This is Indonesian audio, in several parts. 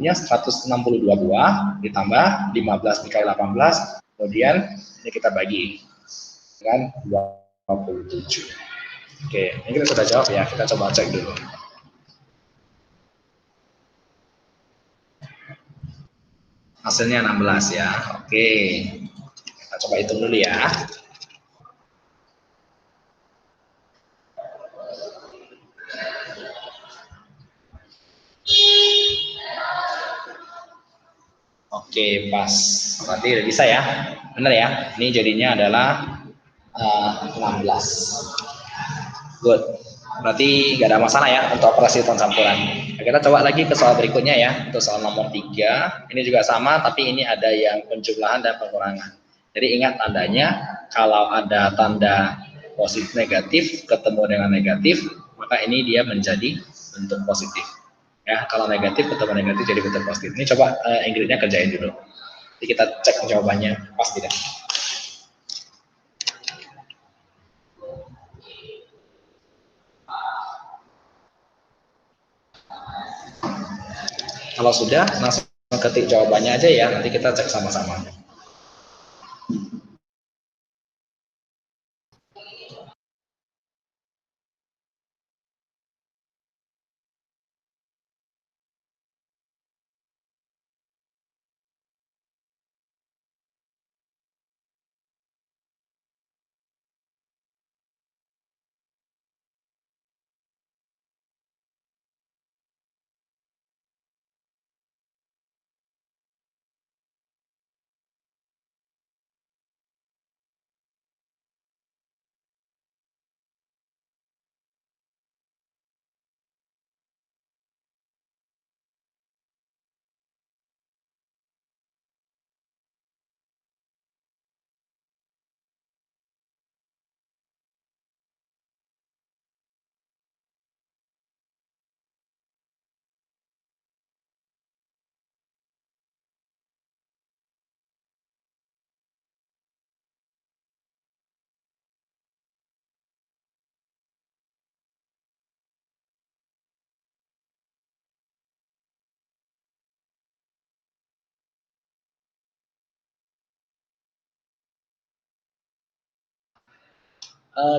nya 162 buah ditambah 15 dikali 18, kemudian ini kita bagi dengan 27. Oke, ini kita sudah jawab ya, kita coba cek dulu. Hasilnya 16 ya. Oke, kita coba hitung dulu ya. Oke, pas. Berarti udah bisa ya. Benar ya. Ini jadinya adalah 16. Good. Berarti nggak ada masalah ya untuk operasi hitung campuran. Nah, kita coba lagi ke soal berikutnya ya. Untuk soal nomor 3. Ini juga sama, tapi ini ada yang penjumlahan dan pengurangan. Jadi ingat tandanya, kalau ada tanda positif negatif ketemu dengan negatif, maka ini dia menjadi bentuk positif. Ya, kalau negatif ketemu negatif jadi bentuk positif. Ini coba Ingridnya kerjain dulu. Jadi kita cek jawabannya pas tidak. Kalau sudah, langsung ketik jawabannya aja ya. Nanti kita cek sama-sama.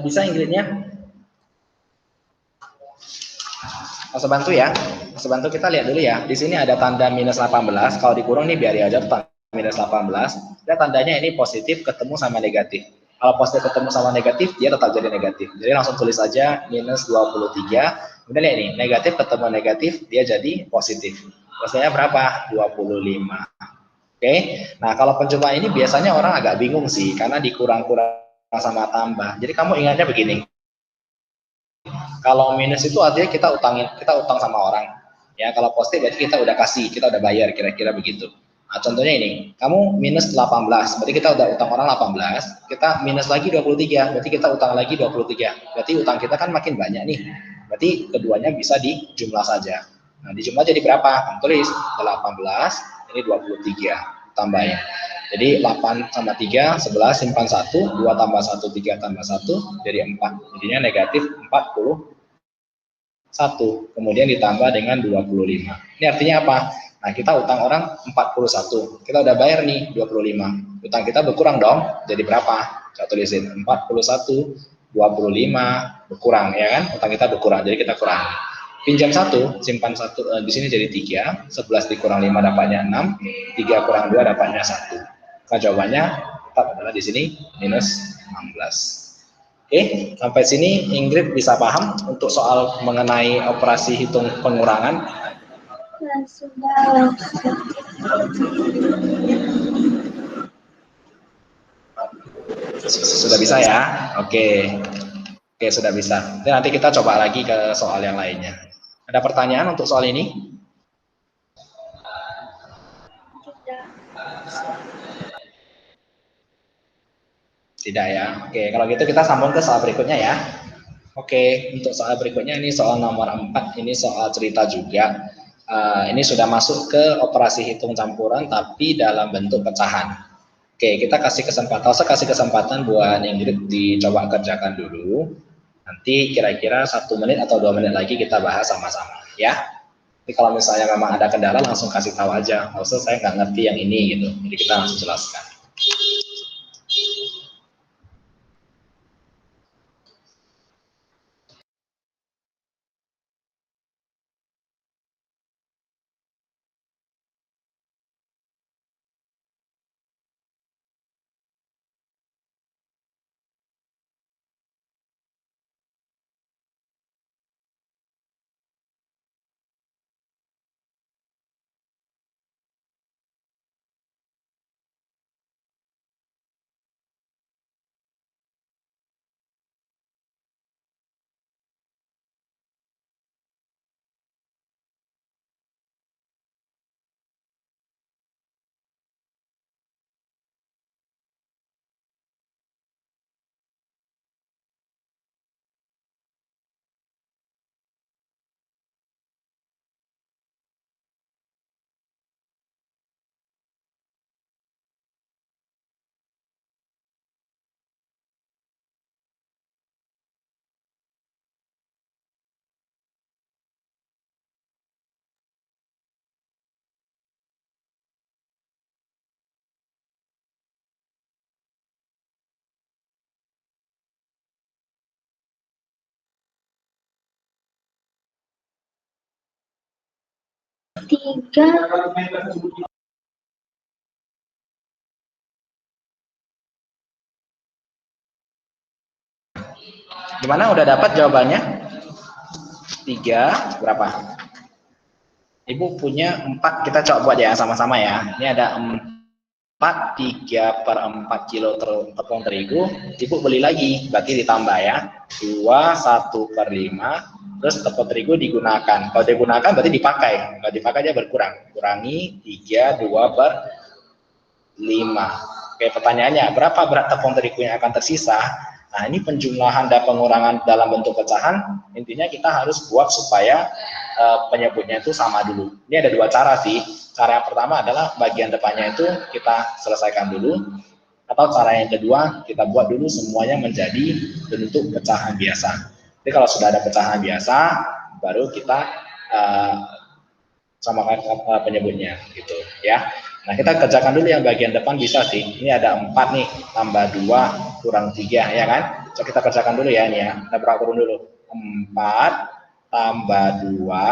Bisa Ingridnya? Mas bantu ya. Mas bantu kita lihat dulu ya. Di sini ada tanda minus 18. Kalau dikurung nih biar aja tanda minus 18. Dan tandanya ini positif ketemu sama negatif. Kalau positif ketemu sama negatif, dia tetap jadi negatif. Jadi langsung tulis aja minus 23. Kemudian lihat ini, negatif ketemu negatif, dia jadi positif. Maksudnya berapa? 25. Oke. Nah, kalau penjumlahan ini biasanya orang agak bingung sih, karena dikurang-kurang sama tambah. Jadi kamu ingatnya begini. Kalau minus itu artinya kita utang sama orang. Ya, kalau positif berarti kita udah kasih, kita udah bayar, kira-kira begitu. Nah, contohnya ini, kamu minus 18, berarti kita udah utang orang 18, kita minus lagi 23, berarti kita utang lagi 23. Berarti utang kita kan makin banyak nih. Berarti keduanya bisa dijumlah saja. Nah, dijumlah jadi berapa? Kamu tulis 18, ini 23 tambahnya. Jadi 8 sama 3, 11, simpan 1, 2 tambah 1, 3 tambah 1, jadi 4. Jadinya negatif 41. Kemudian ditambah dengan 25. Ini artinya apa? Nah, kita utang orang 41. Kita udah bayar nih 25. Utang kita berkurang dong. Jadi berapa? Saya tulisin 41, 25 berkurang ya kan? Utang kita berkurang. Jadi kita kurang. Pinjam 1, simpan 1, di sini jadi 3, 11 dikurang 5 dapatnya 6, 3 kurang 2 dapatnya 1. Maka jawabannya tetap adalah di sini minus 16. Oke, sampai sini Ingrid bisa paham untuk soal mengenai operasi hitung pengurangan? Sudah bisa ya? Oke. Oke, sudah bisa. Nanti kita coba lagi ke soal yang lainnya. Ada pertanyaan untuk soal ini? Tidak ya. Oke, kalau gitu kita sambung ke soal berikutnya ya. Oke, untuk soal berikutnya ini soal nomor 4, ini soal cerita juga. Ini sudah masuk ke operasi hitung campuran tapi dalam bentuk pecahan. Oke, kita kasih kesempatan buat Ingrid dicoba kerjakan dulu. Nanti kira-kira 1 menit atau 2 menit lagi kita bahas sama-sama ya. Jadi kalau misalnya memang ada kendala langsung kasih tahu aja. Maksudnya saya nggak ngerti yang ini gitu. Jadi kita langsung jelaskan. Tiga. Gimana, udah dapat jawabannya? 3 berapa? Ibu punya 4, kita coba buat ya sama-sama ya. Ini ada 4, 3/4 kilo tepung terigu. Ibu beli lagi, berarti ditambah ya. 2, 1/5. Terus tepung terigu digunakan. Kalau digunakan berarti dipakai. Kalau dipakai dia berkurang. Kurangi 3, 2/5. Oke, pertanyaannya, berapa berat tepung terigu yang akan tersisa? Nah, ini penjumlahan dan pengurangan dalam bentuk pecahan. Intinya kita harus buat supaya penyebutnya itu sama dulu. Ini ada 2 cara sih. Cara yang pertama adalah bagian depannya itu kita selesaikan dulu. Atau cara yang kedua, kita buat dulu semuanya menjadi bentuk pecahan biasa. Jadi kalau sudah ada pecahan biasa, baru kita samakan penyebutnya gitu ya. Nah, kita kerjakan dulu yang bagian depan bisa sih. Ini ada 4 nih, tambah 2 kurang 3 ya kan. Coba kita kerjakan dulu ya ini ya. Kita berak turun dulu. 4 tambah 2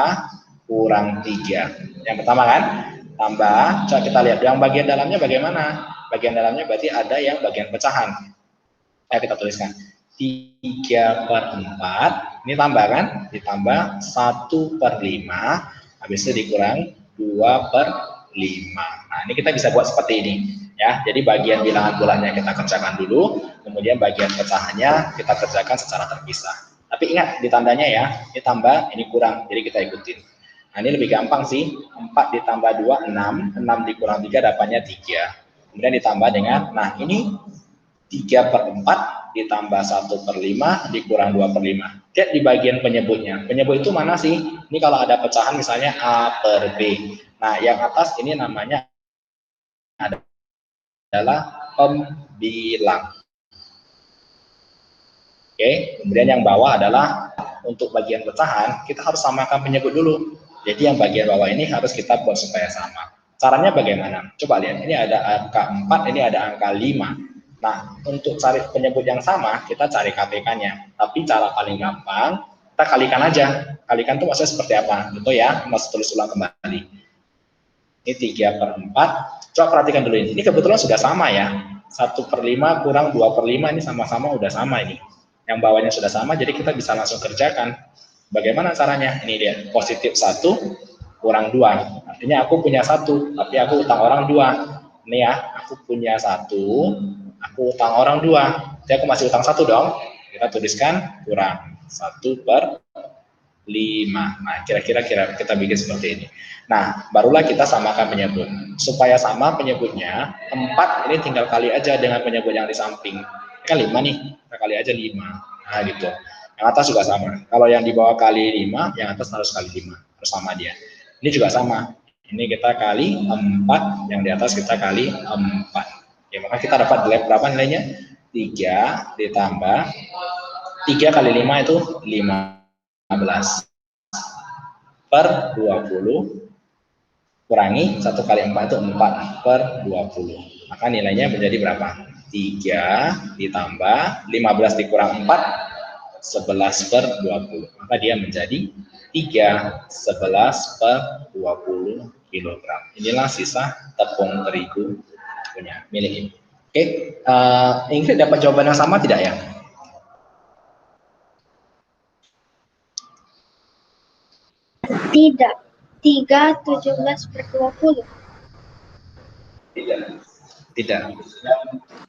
kurang 3. Yang pertama kan, tambah, coba kita lihat yang bagian dalamnya bagaimana. Bagian dalamnya berarti ada yang bagian pecahan. Ayo kita tuliskan. 3/4, ini tambah kan, ditambah 1/5, habis itu dikurang 2/5. Nah, ini kita bisa buat seperti ini ya. Jadi bagian bilangan bulannya kita kerjakan dulu, kemudian bagian pecahannya kita kerjakan secara terpisah. Tapi ingat ditandanya ya, ini tambah, ini kurang, jadi kita ikutin. Nah, ini lebih gampang sih. 4 ditambah 2, 6, 6 dikurang 3 dapatnya 3. Kemudian ditambah dengan, nah ini 3/4 ditambah 1/5 dikurang 2/5. Lihat di bagian penyebutnya. Penyebut itu mana sih? Ini kalau ada pecahan misalnya A per B. Nah, yang atas ini namanya adalah pembilang. Oke, kemudian yang bawah adalah untuk bagian pecahan, kita harus samakan penyebut dulu. Jadi yang bagian bawah ini harus kita buat supaya sama. Caranya bagaimana? Coba lihat, ini ada angka 4, ini ada angka 5. Nah, untuk cari penyebut yang sama, kita cari KPK-nya. Tapi cara paling gampang, kita kalikan aja. Kalikan itu maksudnya seperti apa? Gitu ya, masih tulis ulang kembali. Ini 3/4. Coba perhatikan dulu ini. Ini kebetulan sudah sama ya. 1/5 kurang 2/5 ini sama-sama udah sama ini. Yang bawahnya sudah sama, jadi kita bisa langsung kerjakan. Bagaimana caranya? Ini dia, positif 1 kurang 2. Artinya aku punya 1, tapi aku utang orang 2. Ini ya, aku punya 1, aku utang orang 2. Jadi aku masih utang 1 dong. Kita tuliskan kurang 1/5. Nah, kira-kira kita bikin seperti ini. Nah, barulah kita samakan penyebut. Supaya sama penyebutnya, 4 ini tinggal kali aja dengan penyebut yang di samping. Ini kan 5 nih, kita kali aja 5. Nah, gitu. Yang atas juga sama. Kalau yang di bawah kali 5, yang atas harus kali 5. Harus sama dia. Ini juga sama. Ini kita kali 4, yang di atas kita kali 4. Ya, maka kita dapat berapa nilainya? 3 ditambah 3 kali 5 itu 15. per 20 kurangi 1 kali 4 itu 4 per 20. Maka nilainya menjadi berapa? 3 ditambah 15 dikurang 4, 11 per 20. Maka dia menjadi 11 per 20 kilogram. Inilah sisa tepung terigu punya milik ini. Oke, Ingrid dapat jawaban yang sama tidak ya? Tidak. 3 17 per 20. Tidak.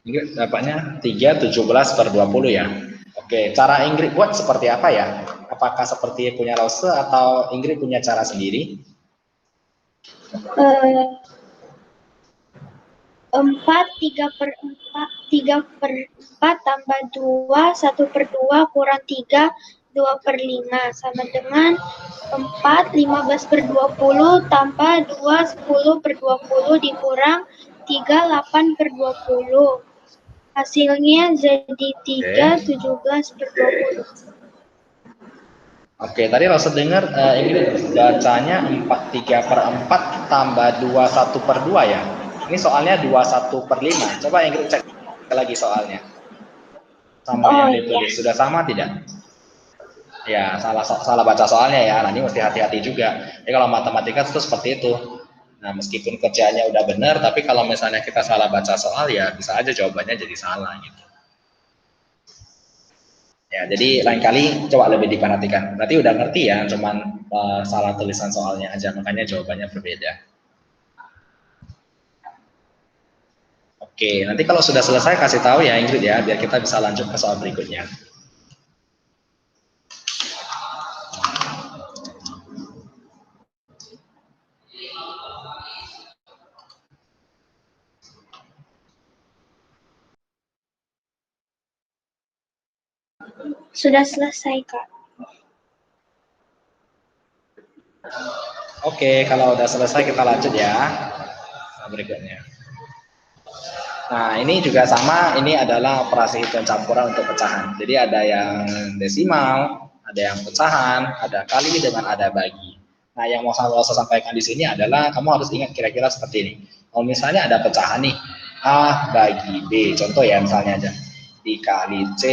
Ingrid dapatnya 3 17 per 20 ya. Oke, cara Ingrid buat seperti apa ya? Apakah seperti punya Rose atau Ingrid punya cara sendiri? 4 3 per 4 tambah 2 1 per 2 kurang 3 2 per 5 sama dengan 4 15 per 20 tambah 2 10 per 20 dikurang 3 8 per 20. Hasilnya jadi 3 17 per 20. Oke, tadi Rose dengar Ingrid bacanya 3 per 4 tambah 2 1 per 2 ya. Ini soalnya 21 per 5. Coba Ingrid cek lagi soalnya. Sama yang ditulis. Sudah sama tidak? Ya, salah baca soalnya ya. Nah, ini mesti hati-hati juga. Jadi kalau matematika itu seperti itu. Nah, meskipun kerjaannya udah benar, tapi kalau misalnya kita salah baca soal ya bisa aja jawabannya jadi salah gitu. Ya, jadi lain kali coba lebih diperhatikan. Berarti udah ngerti ya, cuman salah tulisan soalnya aja, makanya jawabannya berbeda. Oke, nanti kalau sudah selesai kasih tahu ya Ingrid ya, biar kita bisa lanjut ke soal berikutnya. Sudah selesai, Kak. Oke, kalau udah selesai kita lanjut ya. Berikutnya. Nah, ini juga sama, ini adalah operasi hitung campuran untuk pecahan. Jadi ada yang desimal, ada yang pecahan, ada kali dengan ada bagi. Nah, yang mau saya sampaikan di sini adalah kamu harus ingat kira-kira seperti ini. Kalau misalnya ada pecahan nih, A bagi B, contoh ya misalnya aja, dikali C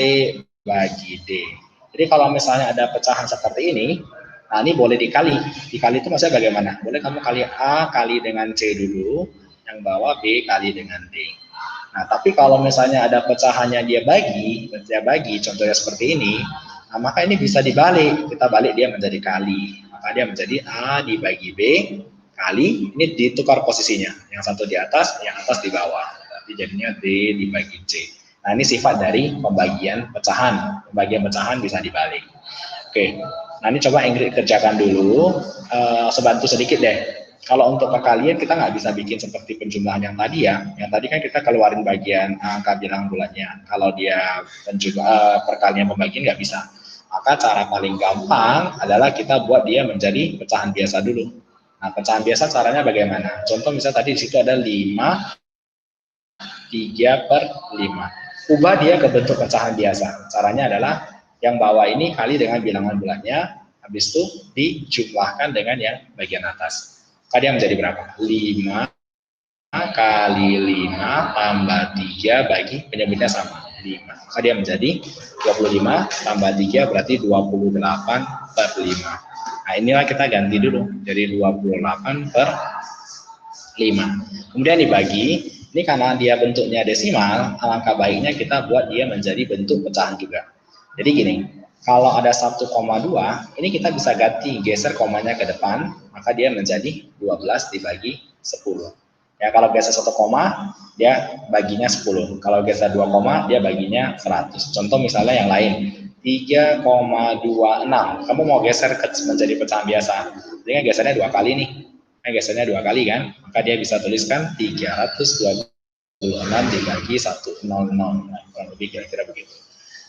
bagi D. Jadi kalau misalnya ada pecahan seperti ini, nah ini boleh dikali. Dikali itu maksudnya bagaimana? Boleh kamu kali A kali dengan C dulu, yang bawah B kali dengan D. Nah, tapi kalau misalnya ada pecahannya dia bagi, contohnya seperti ini, nah maka ini bisa dibalik. Kita balik dia menjadi kali. Maka dia menjadi A dibagi B kali, ini ditukar posisinya. Yang satu di atas, yang atas di bawah. Jadi jadinya D dibagi C. Nah, ini sifat dari pembagian pecahan. Pembagian pecahan bisa dibalik. Oke, nah ini coba Ingrid kerjakan dulu. Sebantu sedikit deh. Kalau untuk perkalian kita nggak bisa bikin seperti penjumlahan yang tadi ya. Yang tadi kan kita keluarin bagian angka bilangan bulatnya. Kalau dia perkalian pembagian nggak bisa. Maka cara paling gampang adalah kita buat dia menjadi pecahan biasa dulu. Nah, pecahan biasa caranya bagaimana? Contoh misalnya tadi di situ ada 5, 3 per 5. Ubah dia ke bentuk pecahan biasa. Caranya adalah yang bawah ini kali dengan bilangan bulatnya, habis itu dijumlahkan dengan yang bagian atas. Maka dia menjadi berapa? 5 kali 5 tambah 3 bagi penyebutnya sama, 5. Maka dia menjadi 25 tambah 3 berarti 28 per 5. Nah, inilah kita ganti dulu. Jadi 28 per 5. Kemudian dibagi, ini karena dia bentuknya desimal, alangkah baiknya kita buat dia menjadi bentuk pecahan juga. Jadi gini, kalau ada 1,2, ini kita bisa ganti, geser komanya ke depan, maka dia menjadi 12 dibagi 10. Ya, kalau geser 1 koma, dia baginya 10. Kalau geser 2 koma, dia baginya 100. Contoh misalnya yang lain, 3,26. Kamu mau geser menjadi pecahan biasa. Jadi kan gesernya 2 kali nih. Gesernya 2 kali kan, maka dia bisa tuliskan 326 dibagi 100. Nah, kurang lebih kira-kira begitu.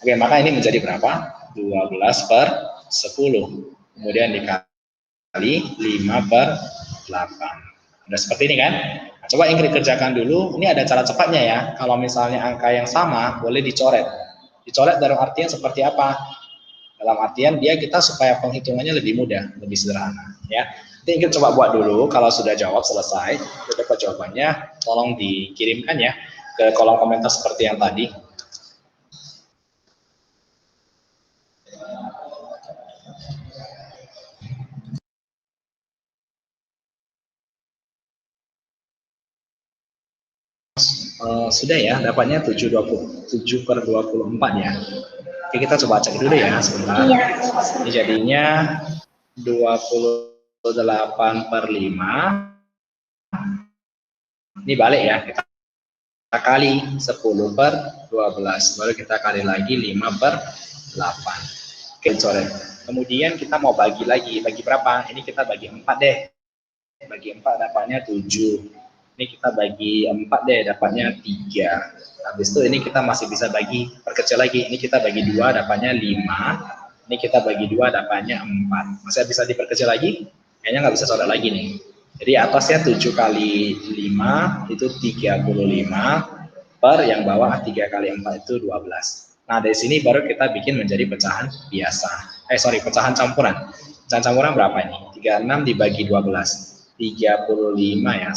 Oke, maka ini menjadi berapa? 12 per 10. Kemudian dikali 5 per 8. Udah seperti ini kan? Nah, coba Ingrid kerjakan dulu. Ini ada cara cepatnya ya. Kalau misalnya angka yang sama, boleh dicoret. Dicoret dalam artian seperti apa? Dalam artian kita supaya penghitungannya lebih mudah, lebih sederhana ya. Nanti kita coba buat dulu, kalau sudah jawab selesai, sudah dapat jawabannya, tolong dikirimkan ya ke kolom komentar seperti yang tadi. Sudah ya, dapatnya 7/24 ya. Oke, kita coba cek dulu ya sebentar. Iya. Ini jadinya 28/5. Ini balik ya, kita kali 10/12, baru kita kali lagi 5/8. Oke, sore. Kemudian kita mau bagi lagi, bagi berapa? Ini kita bagi 4 deh. Bagi 4 dapatnya 7. Ini kita bagi 4 deh, dapatnya 3. Habis itu ini kita masih bisa bagi, perkecil lagi. Ini kita bagi 2, dapatnya 5. Ini kita bagi 2, dapatnya 4. Masih bisa diperkecil lagi? Kayaknya nggak bisa soal lagi nih. Jadi atasnya 7 kali 5 itu 35, per yang bawah 3 kali 4 itu 12. Nah, dari sini baru kita bikin menjadi pecahan biasa. Pecahan campuran. Pecahan campuran berapa ini? 36 dibagi 12. 35 ya.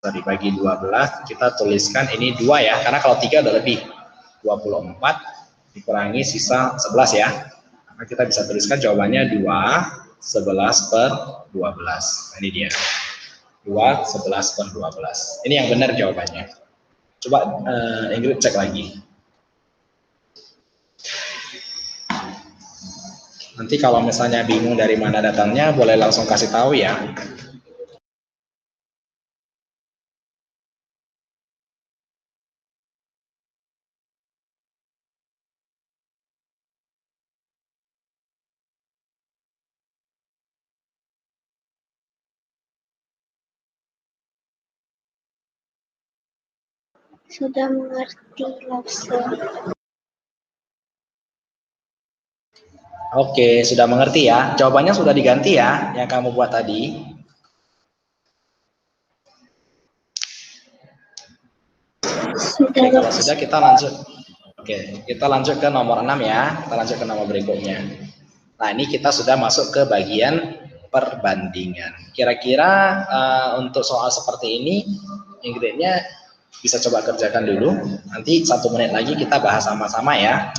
Dibagi 12, kita tuliskan ini 2 ya, karena kalau 3 udah lebih. 24 dikurangi sisa 11 ya. Maka kita bisa tuliskan jawabannya 2, 11/12. Ini dia. 2, 11/12. Ini yang benar jawabannya. Coba Ingrid cek lagi. Nanti kalau misalnya bingung dari mana datangnya, boleh langsung kasih tahu ya. Sudah mengerti, Lafsa. Oke, sudah mengerti ya. Jawabannya sudah diganti ya, yang kamu buat tadi. Oke, kalau sudah kita lanjut. Oke, kita lanjut ke nomor 6 ya. Kita lanjut ke nomor berikutnya. Nah, ini kita sudah masuk ke bagian perbandingan. Kira-kira untuk soal seperti ini, Ingridnya bisa coba kerjakan dulu. Nanti 1 menit lagi kita bahas sama-sama ya.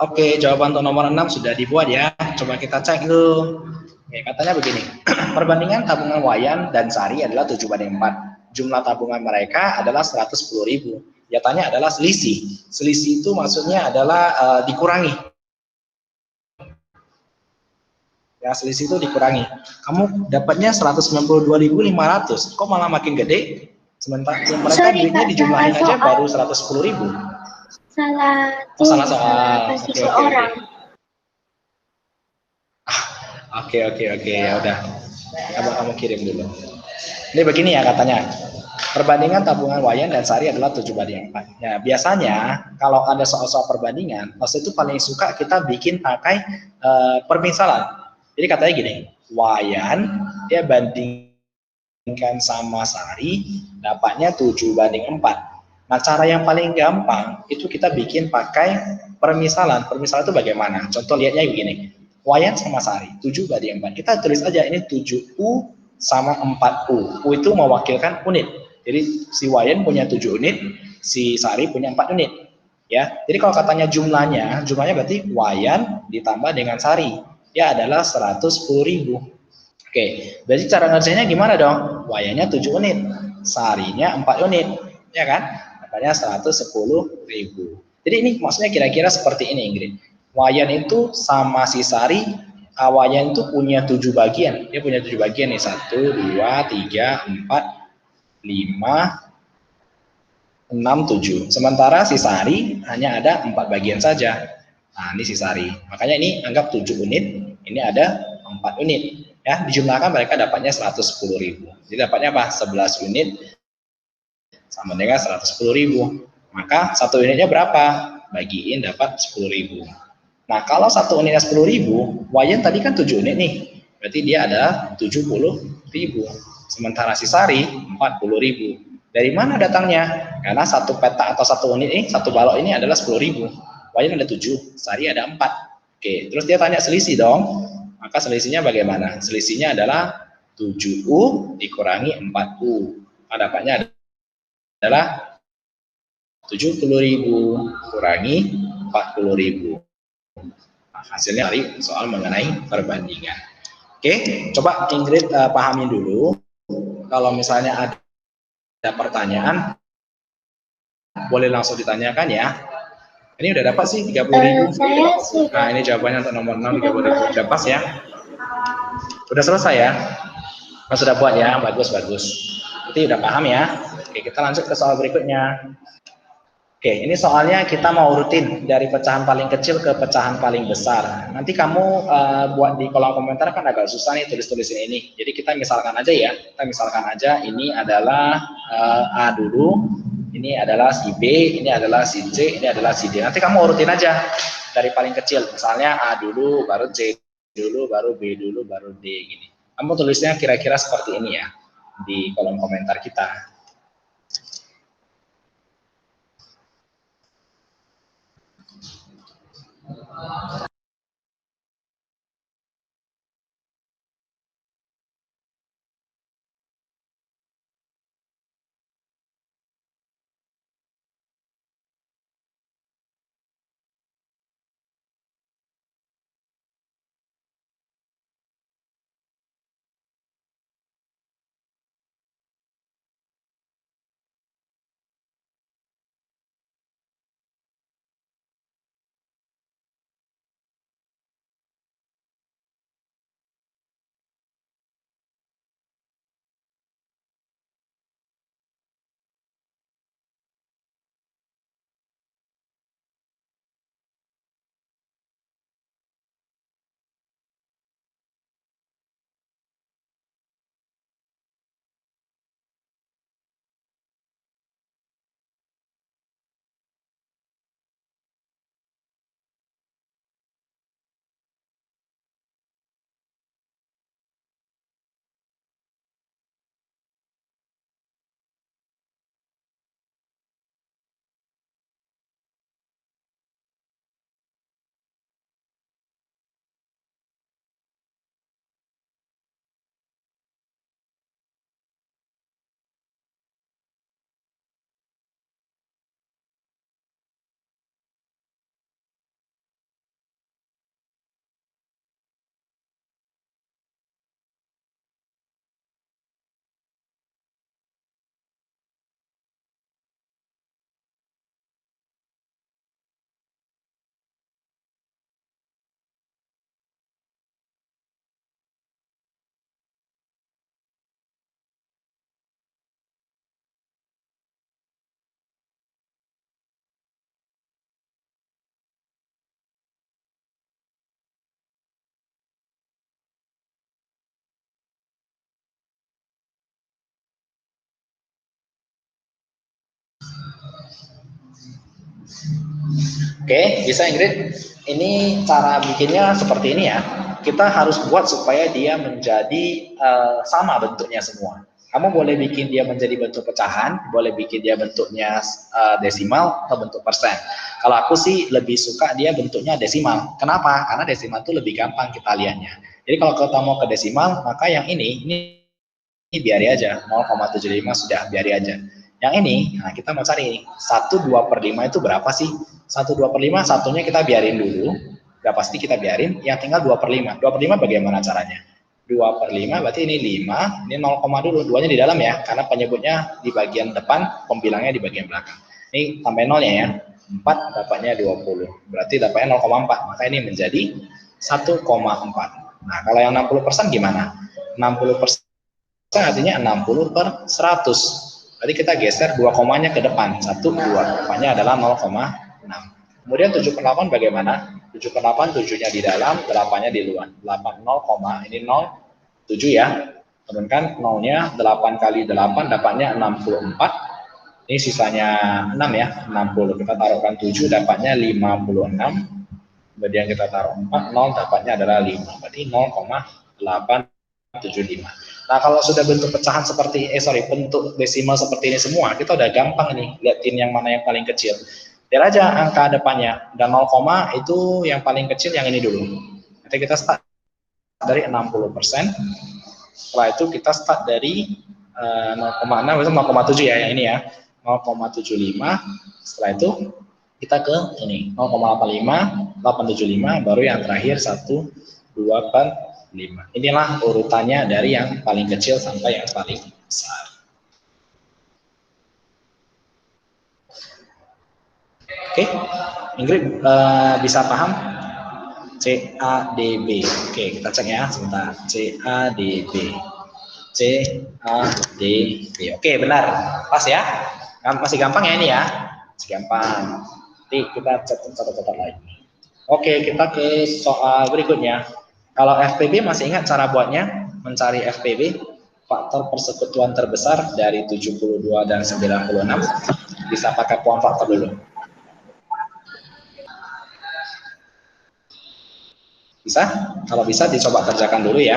Oke, jawaban untuk nomor 6 sudah dibuat ya. Coba kita cek dulu. Oke, katanya begini. Perbandingan tabungan Wayan dan Sari adalah 7/4. Jumlah tabungan mereka adalah 110.000. Nyatanya adalah selisih. Selisih itu maksudnya adalah dikurangi. Ya, selisih itu dikurangi. Kamu dapatnya 192.500. Kok malah makin gede? Sementara mereka duitnya dijumlahin aja baru 110.000. Salah soal. kasih ke orang. Oke, ya udah. Coba kamu kirim dulu. Ini begini ya katanya. Perbandingan tabungan Wayan dan Sari adalah 7:4. Ya, biasanya kalau ada soal-soal perbandingan, pas itu paling suka kita bikin pakai permisalan. Jadi katanya gini, Wayan dia bandingkan sama Sari, dapatnya 7:4. Nah, cara yang paling gampang itu kita bikin pakai permisalan. Permisalan itu bagaimana? Contoh lihatnya begini. Wayan sama Sari, 7:4. Kita tulis aja ini 7U sama 4U. U itu mewakilkan unit. Jadi si Wayan punya 7 unit, si Sari punya 4 unit. Ya, jadi kalau katanya jumlahnya berarti Wayan ditambah dengan Sari, ya adalah 110.000. Oke, berarti cara ngerjainnya gimana dong? Wayannya 7 unit, Sarinya 4 unit, ya kan? Makanya 110.000. Jadi ini maksudnya kira-kira seperti ini, Ingrid. Wayan itu sama si Sari, Wayan itu punya 7 bagian. Dia punya 7 bagian nih, 1, 2, 3, 4, 5, 6, 7. Sementara si Sari hanya ada 4 bagian saja. Nah, ini si Sari. Makanya ini anggap 7 unit, ini ada 4 unit. Ya, dijumlahkan mereka dapatnya 110.000. Jadi dapatnya apa? 11 unit sama dengan 110.000. Maka satu unitnya berapa? Bagiin dapat 10.000. Nah, kalau satu unitnya 10.000, Wayan tadi kan 7 unit nih. Berarti dia ada 70.000. Sementara si Sari 40.000. Dari mana datangnya? Karena satu peta atau satu unit ini, satu balok ini adalah 10.000. Wayan ada 7, Sari ada 4. Oke, terus dia tanya selisih dong. Maka selisihnya bagaimana? Selisihnya adalah 7U dikurangi 4U. Nah, dapatnya adalah 70.000 kurangi 40.000. Nah, hasilnya dari soal mengenai perbandingan. Oke, coba Ingrid pahami dulu. Kalau misalnya ada pertanyaan, boleh langsung ditanyakan ya. Ini udah dapat sih 30.000. Saya sudah. Nah, ini jawabannya untuk nomor 6 30.000. Udah pas ya? Udah selesai ya? Mas sudah buat ya? Bagus, bagus. Berarti udah paham ya? Oke, kita lanjut ke soal berikutnya. Oke, ini soalnya kita mau rutin dari pecahan paling kecil ke pecahan paling besar. Nanti kamu buat di kolom komentar kan agak susah nih tulis-tulisin ini. Jadi kita misalkan aja ya, kita misalkan aja ini adalah A dulu, ini adalah si B, ini adalah si C, ini adalah si D. Nanti kamu urutin aja dari paling kecil. Misalnya A dulu, baru C dulu, baru B dulu, baru D gini. Kamu tulisnya kira-kira seperti ini ya di kolom komentar kita. Oke, bisa Ingrid? Ini cara bikinnya seperti ini ya. Kita harus buat supaya dia menjadi sama bentuknya semua. Kamu boleh bikin dia menjadi bentuk pecahan, boleh bikin dia bentuknya desimal atau bentuk persen. Kalau aku sih lebih suka dia bentuknya desimal. Kenapa? Karena desimal itu lebih gampang kita lihatnya. Jadi kalau kita mau ke desimal, maka yang ini biari aja, 0,75 sudah biari aja. Yang ini, nah kita mau cari 1/2/5 itu berapa sih? 1/2/5, satunya kita biarin dulu, udah pasti kita biarin, yang tinggal 2/5. 2/5 bagaimana caranya? 2/5 berarti ini 5, ini 0, dulu, 2-nya di dalam ya, karena penyebutnya di bagian depan, pembilangnya di bagian belakang. Ini tambah 0-nya ya, 4 dapatnya 20, berarti dapatnya 0,4, maka ini menjadi 1,4. Nah kalau yang 60% gimana? 60% artinya 60/100. Berarti kita geser 2 komanya ke depan. 1, 2. Komanya adalah 0,6. Kemudian 7/8 bagaimana? 7/8, 7-nya di dalam, 8-nya di luar. 8, 0, ini 0, 7 ya. Turunkan 0-nya, 8 kali 8 dapatnya 64. Ini sisanya 6 ya, 60. Kita taruhkan 7 dapatnya 56. Kemudian kita taruh 4, 0 dapatnya adalah 5. Berarti 0,875. Nah, kalau sudah bentuk pecahan seperti, bentuk desimal seperti ini semua, kita udah gampang nih, liatin yang mana yang paling kecil. Biar aja angka depannya, dan 0, itu yang paling kecil yang ini dulu. Nanti kita start dari 60%, setelah itu kita start dari 0,6, itu 0,7 ya, yang ini ya, 0,75, setelah itu kita ke ini, 0,85, 875, baru yang terakhir 1,2/5. Inilah urutannya dari yang paling kecil sampai yang paling besar. Oke, Ingrid bisa paham? CADB. Oke, kita cek ya sebentar. CADB. CADB. Oke, benar. Pas ya? Masih gampang ya ini ya? Masih gampang. Nanti kita catat lagi. Oke, kita ke soal berikutnya. Kalau FPB masih ingat cara buatnya? Mencari FPB, faktor persekutuan terbesar dari 72 dan 96. Bisa pakai puan faktor dulu. Bisa? Kalau bisa dicoba kerjakan dulu ya.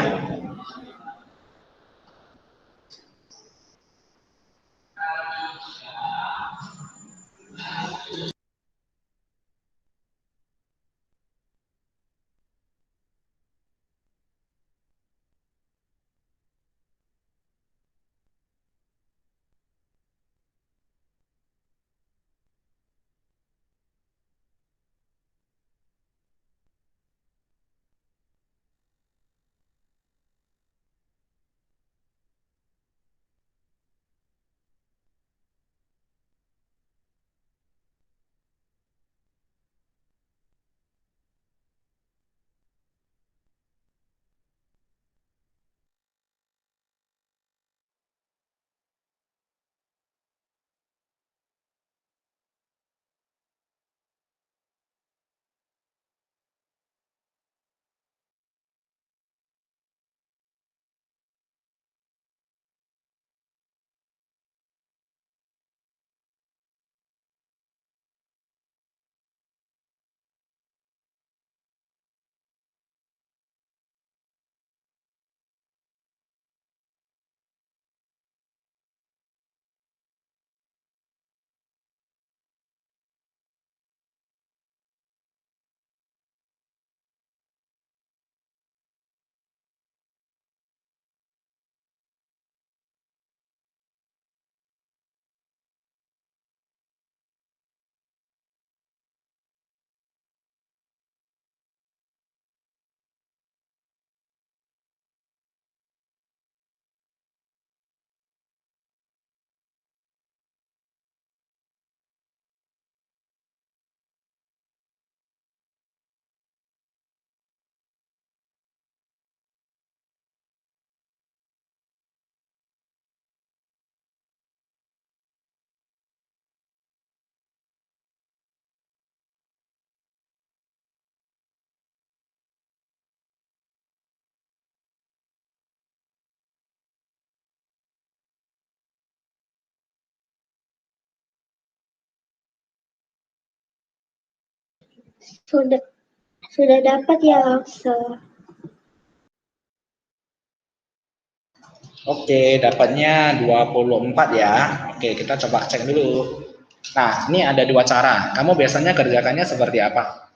Sudah dapat ya, Lause. Oke, dapatnya 24 ya. Oke, kita coba cek dulu. Nah, ini ada dua cara. Kamu biasanya kerjakannya seperti apa?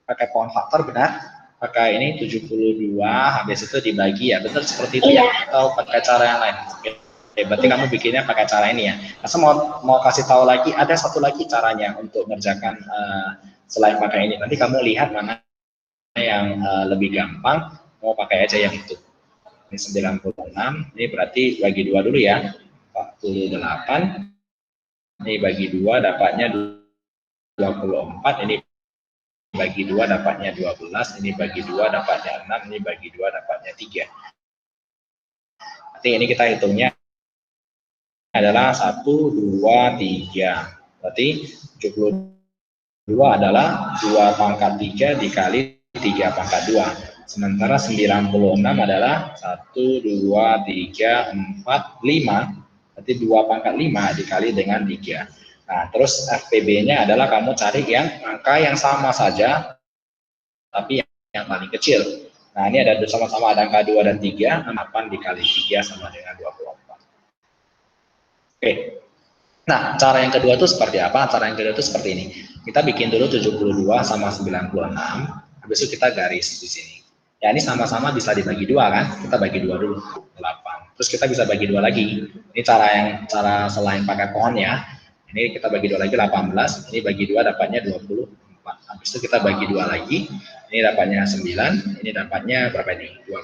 Pakai pohon faktor, benar? Pakai ini 72, habis itu dibagi ya. Betul seperti itu ya? Atau pakai cara yang lain? Oke, berarti kamu bikinnya pakai cara ini ya. Nah, saya mau kasih tahu lagi, ada satu lagi caranya untuk mengerjakan selain pakai ini. Nanti kamu lihat mana yang lebih gampang, mau pakai aja yang itu. Ini 96, ini berarti bagi 2 dulu ya, 48, ini bagi 2 dapatnya 24, ini bagi 2 dapatnya 12, ini bagi 2 dapatnya 6, ini bagi 2 dapatnya 3. Nanti ini kita hitungnya adalah 1, 2, 3. Berarti 72 adalah 2 pangkat 3 dikali 3 pangkat 2. Sementara 96 adalah 1, 2, 3, 4, 5. Berarti 2 pangkat 5 dikali dengan 3. Nah, terus FPB-nya adalah kamu cari yang angka yang sama saja, tapi yang paling kecil. Nah, ini ada sama-sama ada angka 2 dan 3, 8 dikali 3 sama dengan 24. Oke. Nah, cara yang kedua itu seperti apa? Cara yang kedua itu seperti ini. Kita bikin dulu 72 sama 96, habis itu kita garis di sini. Ya, ini sama-sama bisa dibagi dua kan? Kita bagi dua dulu, 8. Terus kita bisa bagi dua lagi. Ini cara selain pakai pohon ya. Ini kita bagi dua lagi 18, ini bagi dua dapatnya 24. Habis itu kita bagi dua lagi, ini dapatnya 9, ini dapatnya berapa ini? 12.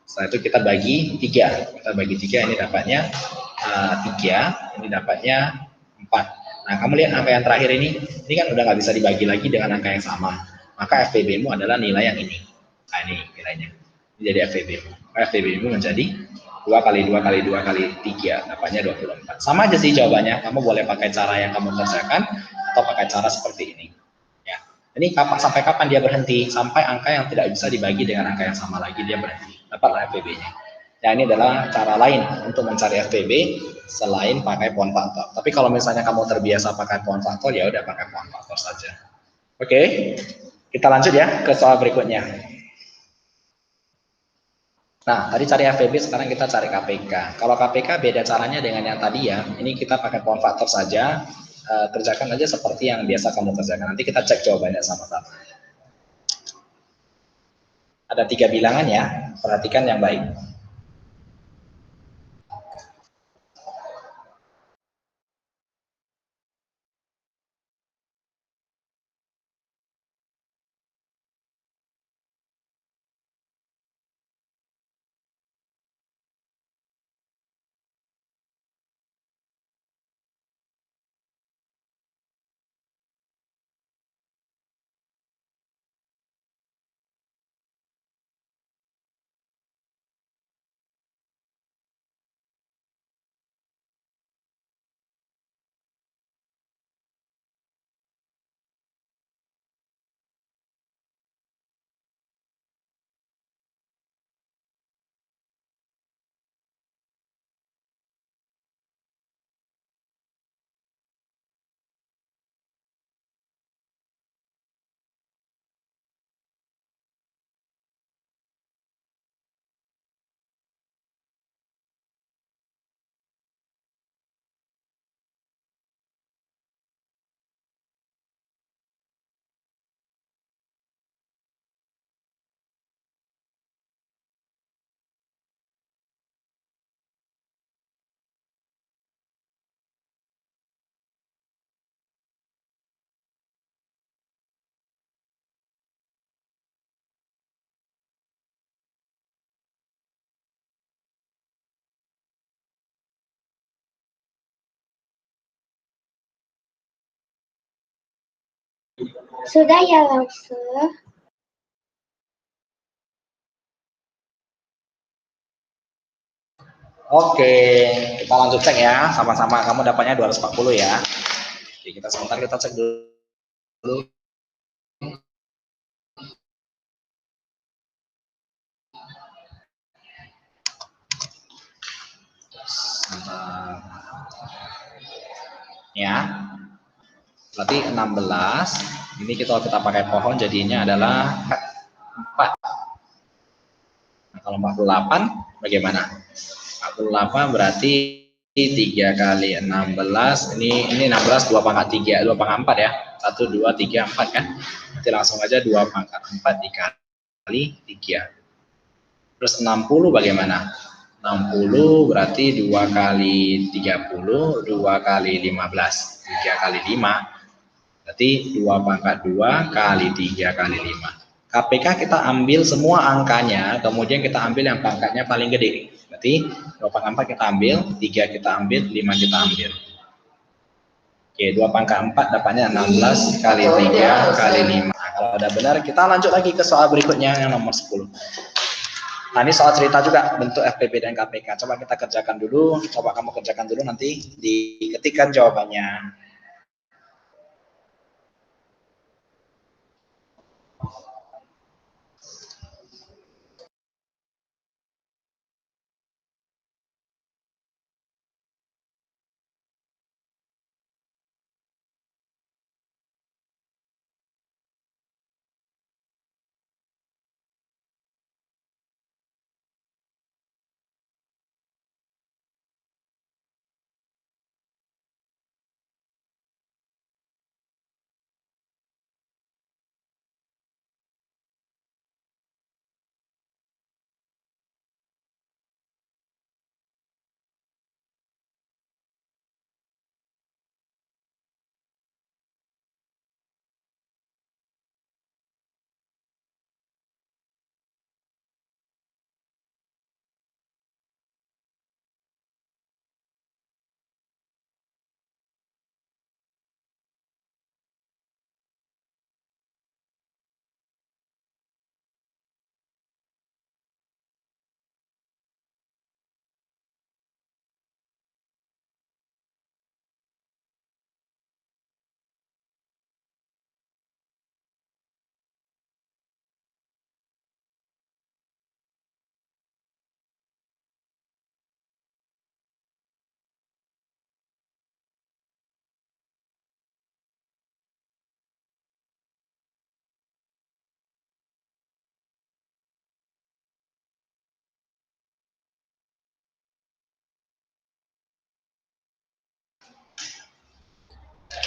Setelah itu kita bagi 3. Kita bagi 3, ini dapatnya 3, ini dapatnya 4. Nah, kamu lihat angka yang terakhir ini kan udah nggak bisa dibagi lagi dengan angka yang sama. Maka FPB-mu adalah nilai yang ini. Nah, ini nilainya. Ini jadi FPB-mu. FPB-mu menjadi 2 kali 2 kali 2 kali 3, dapatnya 24. Sama aja sih jawabannya. Kamu boleh pakai cara yang kamu kerjakan atau pakai cara seperti ini. Ya. Ini sampai kapan dia berhenti? Sampai angka yang tidak bisa dibagi dengan angka yang sama lagi dia berhenti. Dapatlah FPB-nya. Ya, ini adalah cara lain untuk mencari FPB selain pakai pohon faktor. Tapi kalau misalnya kamu terbiasa pakai pohon faktor, ya udah pakai pohon faktor saja. Oke, kita lanjut ya ke soal berikutnya. Nah, tadi cari FPB, sekarang kita cari KPK. Kalau KPK beda caranya dengan yang tadi ya. Ini kita pakai pohon faktor saja. Kerjakan aja seperti yang biasa kamu kerjakan. Nanti kita cek jawabannya sama-sama. Ada 3 bilangan ya, perhatikan yang baik. Sudah ya, Lause. Oke, kita lanjut cek ya, sama-sama. Kamu dapatnya 240 ya. Oke, kita sebentar kita cek dulu. Sebentar. Ya. Berarti 16. Ini kita pakai pohon jadinya adalah 4. Nah, kalau 48 bagaimana? 48 berarti 3 kali 16. Ini 16 2 pangkat 3, 2 pangkat 4 ya. 1 2 3 4 kan. Nanti langsung aja 2 pangkat 4 dikali 3. Terus 60 bagaimana? 60 berarti 2 kali 30, 2 kali 15. 3 kali 5 berarti 2 pangkat 2 kali 3 kali 5. KPK kita ambil semua angkanya, kemudian kita ambil yang pangkatnya paling gede. Berarti 2 pangkat 4 kita ambil, 3 kita ambil, 5 kita ambil. Oke, 2 pangkat 4 dapatnya 16 kali 3 kali 5. Nah, kalau udah benar, kita lanjut lagi ke soal berikutnya yang nomor 10. Nah, ini soal cerita juga bentuk FPB dan KPK. Coba kita kerjakan dulu, coba kamu kerjakan dulu, nanti diketikkan jawabannya.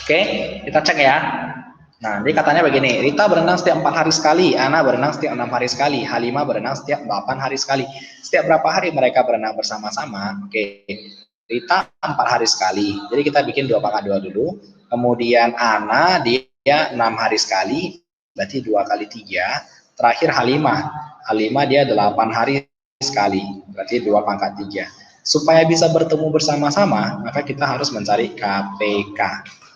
Oke, kita cek ya. Nah, jadi katanya begini, Rita berenang setiap 4 hari sekali, Ana berenang setiap 6 hari sekali, Halimah berenang setiap 8 hari sekali. Setiap berapa hari mereka berenang bersama-sama? Oke, Rita 4 hari sekali. Jadi kita bikin 2 pangkat 2 dulu. Kemudian Ana dia 6 hari sekali, berarti 2 kali 3. Terakhir Halimah. Halimah dia 8 hari sekali, berarti 2 pangkat 3. Supaya bisa bertemu bersama-sama, maka kita harus mencari KPK.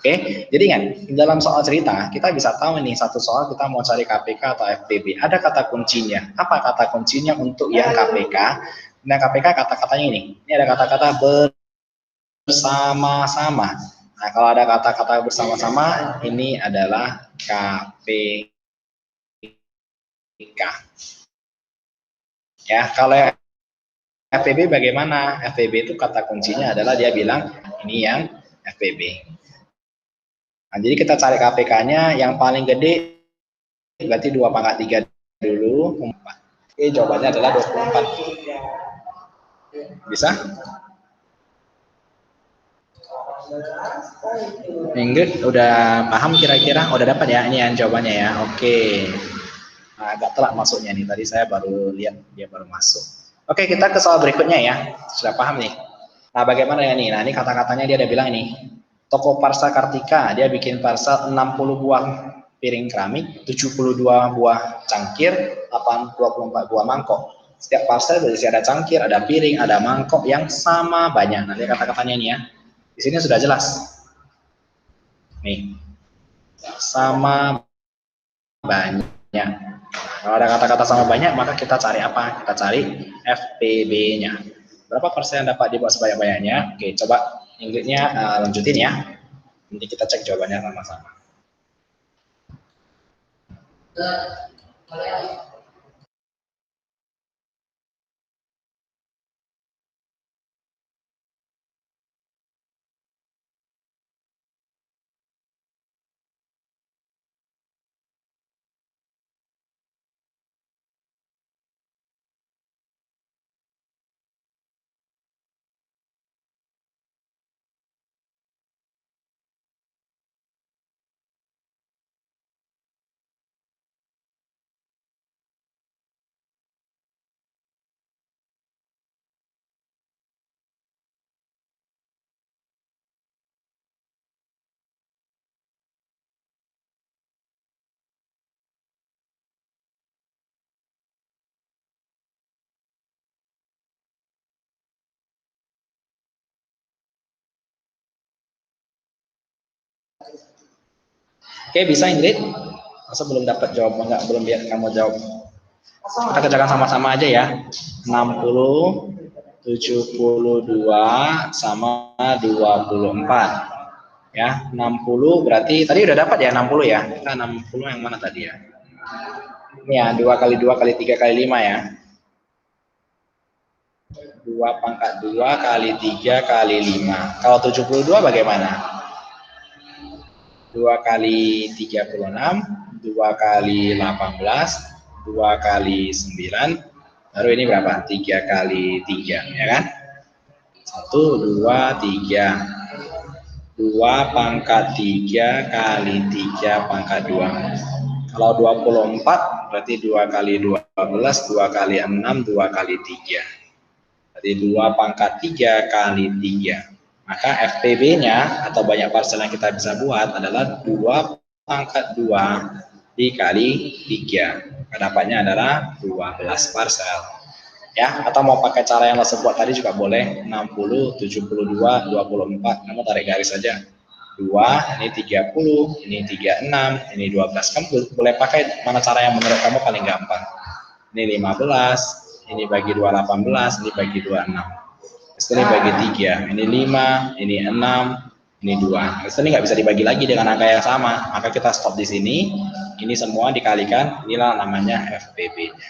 Oke, jadi kan dalam soal cerita kita bisa tahu nih satu soal kita mau cari KPK atau FPB. Ada kata kuncinya. Apa kata kuncinya untuk yang KPK? Nah, KPK kata-katanya ini. Ini ada kata-kata bersama-sama. Nah, kalau ada kata-kata bersama-sama, ini adalah KPK. Ya, kalau FPB bagaimana? FPB itu kata kuncinya adalah dia bilang ini yang FPB. Nah, jadi kita cari KPK-nya yang paling gede berarti 2 pangkat 3 dulu. Oke, jawabannya adalah 24. Bisa? Minggu udah paham kira-kira? Udah dapat ya ini yang jawabannya ya. Oke. Nah, agak telat masuknya nih. Tadi saya baru lihat dia baru masuk. Oke, kita ke soal berikutnya ya. Sudah paham nih? Nah, bagaimana ya nih? Nah, ini kata-katanya dia ada bilang ini. Toko Parsa Kartika, dia bikin parcel 60 buah piring keramik, 72 buah cangkir, 24 buah mangkok. Setiap parcel berisi ada cangkir, ada piring, ada mangkok yang sama banyak. Nanti kata-katanya ini ya. Di sini sudah jelas. Nih, sama banyak. Kalau ada kata-kata sama banyak, maka kita cari apa? Kita cari FPB-nya. Berapa persen dapat dibuat sebanyak-banyaknya? Oke, coba Inggrisnya lanjutin ya. Nanti kita cek jawabannya sama-sama. Oke, bisa Ingrid? Masa belum dapat jawaban, enggak, belum lihat kamu jawab. Kita kerjakan sama-sama aja ya. 60, 72 sama 24. Ya, 60 berarti tadi udah dapat ya 60 ya. Kita 60 yang mana tadi ya? Ini ya, 2 kali 2 kali 3 kali 5 ya. 2 pangkat 2 kali 3 kali 5. Kalau 72 bagaimana? 2 kali 36, 2 kali 18, 2 kali 9, baru ini berapa? 3 kali 3, ya kan? 1, 2, 3. 2 pangkat 3 kali 3 pangkat 2. Kalau 24, berarti 2 kali 12, 2 kali 6, 2 kali 3. Berarti 2 pangkat 3 kali 3. Maka FPB-nya atau banyak parcel yang kita bisa buat adalah 2 pangkat 2 dikali 3. Dapatnya adalah 12 parcel. Ya, atau mau pakai cara yang lo sebut tadi juga boleh. 60, 72, 24. Kamu tarik garis saja. 2, ini 30, ini 36, ini 12. Kamu boleh pakai mana cara yang menurut kamu paling gampang. Ini 15, ini bagi 2, 18, ini bagi 2, 6. Ini bagi 3, ini 5, ini 6, ini 2. Ini nggak bisa dibagi lagi dengan angka yang sama, maka kita stop di sini. Ini semua dikalikan, inilah namanya FPB-nya.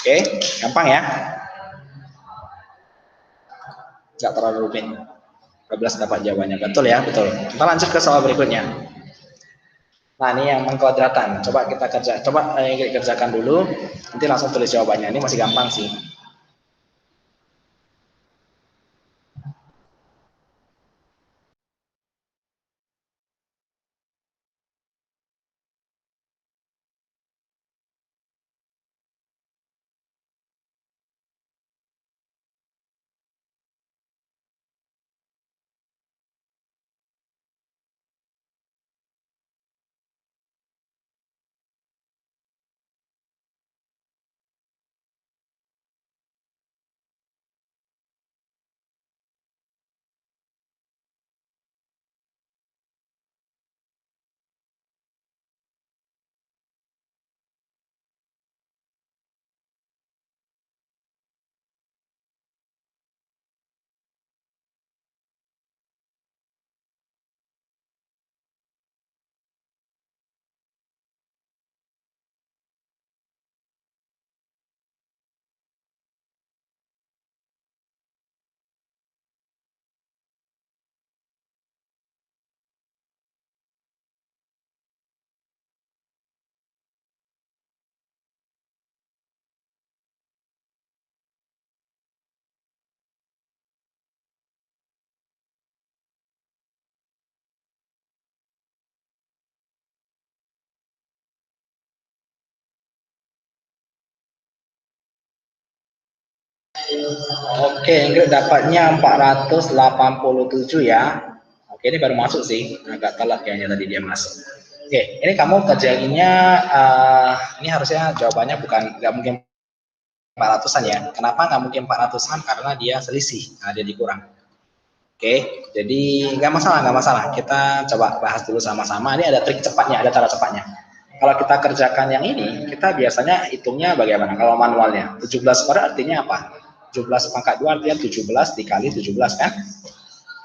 Oke, gampang ya? Nggak terlalu rumit. 12 dapat jawabannya, betul ya, betul. Kita lanjut ke soal berikutnya. Nah, ini yang mengkuadratan. Coba kita kerjakan dulu. Nanti langsung tulis jawabannya. Ini masih gampang sih. Oke, Ingrid dapatnya 487 ya. Oke, ini baru masuk sih. Agak telat kayaknya tadi dia masuk. Oke, ini kamu kerjainnya, ini harusnya jawabannya nggak mungkin 400-an ya. Kenapa nggak mungkin 400-an? Karena dia selisih, dia dikurang. Oke, jadi nggak masalah. Kita coba bahas dulu sama-sama. Ini ada trik cepatnya, ada cara cepatnya. Kalau kita kerjakan yang ini, kita biasanya hitungnya bagaimana? Kalau manualnya, 17 per artinya apa? 17 pangkat 2 artinya 17 dikali 17 kan?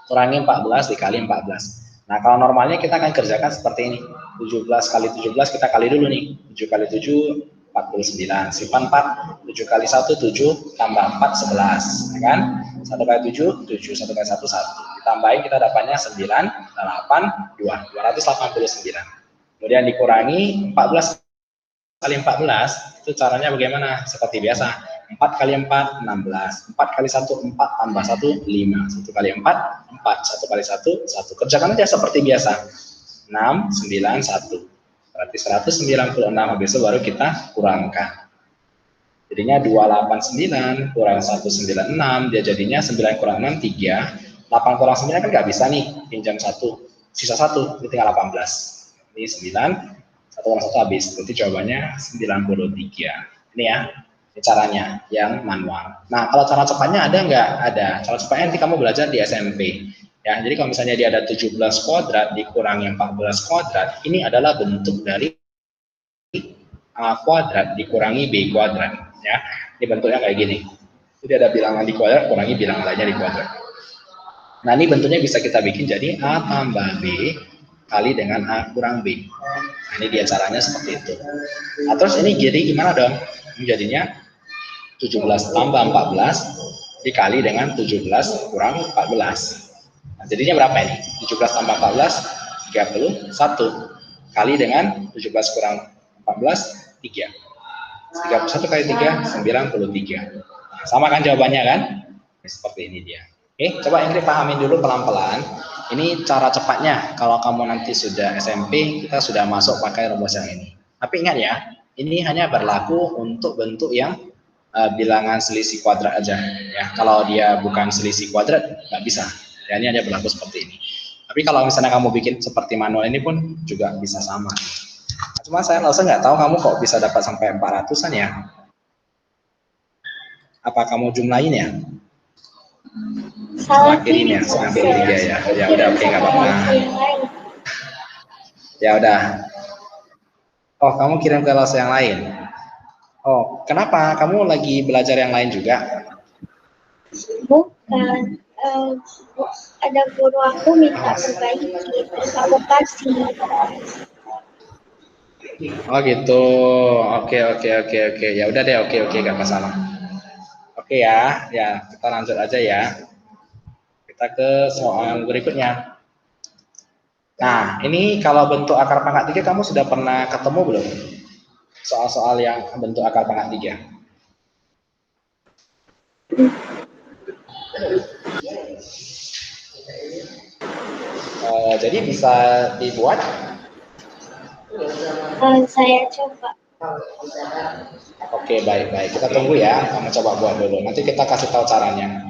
Kurangi 14 dikali 14. Nah, kalau normalnya kita akan kerjakan seperti ini. 17 kali 17 kita kali dulu nih. 7 kali 7, 49. Simpan 4. 7 kali 1, 7. Tambah 4, 11. Ya kan? 1 kali 7, 7. 1 kali 1, 1. Ditambahin kita dapatnya 9, 8, 2. 289. Kemudian dikurangi 14 kali 14, itu caranya bagaimana? Seperti biasa, 4 kali 4, 16. 4 kali 1, 4 tambah 1, 5. 1 kali 4, 4. 1 kali 1, 1. Kerjakan aja seperti biasa. 6, 9, 1. Berarti 196, habis itu baru kita kurangkan. Jadinya 289 kurang 196, dia jadinya 9 kurang 6, 3. 8 kurang 9 kan nggak bisa nih, pinjam 1. Sisa 1, ini tinggal 18. Ini 9. 1 kurang 1 habis, berarti jawabannya 93. Ini ya, ini caranya yang manual. Nah, kalau cara cepatnya ada nggak? Ada. Cara cepatnya nanti kamu belajar di SMP. Ya, jadi kalau misalnya dia ada 17 kuadrat dikurangi 14 kuadrat, ini adalah bentuk dari A kuadrat dikurangi B kuadrat. Ya, ini bentuknya kayak gini. Jadi ada bilangan di kuadrat kurangi bilangan lainnya di kuadrat. Nah, ini bentuknya bisa kita bikin jadi A tambah B kali dengan A kurang B. Nah, ini dia caranya seperti itu. Nah, terus ini jadi gimana dong? Ini jadinya 17 tambah 14 dikali dengan 17 kurang 14. Nah, jadinya berapa ini? 17 tambah 14, 31. Kali dengan 17 kurang 14, 3. 31 kali 3, 93. Nah, sama kan jawabannya kan? Seperti ini dia. Oke, coba Ingrid pahamin dulu pelan-pelan. Ini cara cepatnya. Kalau kamu nanti sudah SMP, kita sudah masuk pakai rumus yang ini. Tapi ingat ya, ini hanya berlaku untuk bentuk yang bilangan selisih kuadrat aja. Ya, kalau dia bukan selisih kuadrat, nggak bisa. Ya, ini hanya berlaku seperti ini. Tapi kalau misalnya kamu bikin seperti manual ini pun juga bisa sama. Cuma saya langsung nggak tahu kamu kok bisa dapat sampai 400-an ya. Apa kamu jumlahin ya? Salah kirim ya, sampai 3 ya. Ya udah, oke, nggak apa-apa. Ya udah. Oh, kamu kirim ke kelas yang lain. Oh, kenapa? Kamu lagi belajar yang lain juga? Bukan. Ada guru aku minta perbaiki, terus aku kasih. Oh gitu. Oke. Ya udah deh, oke, nggak masalah. Oke ya, kita lanjut aja ya. Kita ke soal berikutnya. Nah, ini kalau bentuk akar pangkat 3 kamu sudah pernah ketemu belum? Soal-soal yang bentuk akar pangkat 3. Jadi bisa dibuat? Saya coba. Oke, baik. Kita tunggu ya. Kamu coba buat dulu. Nanti kita kasih tahu caranya.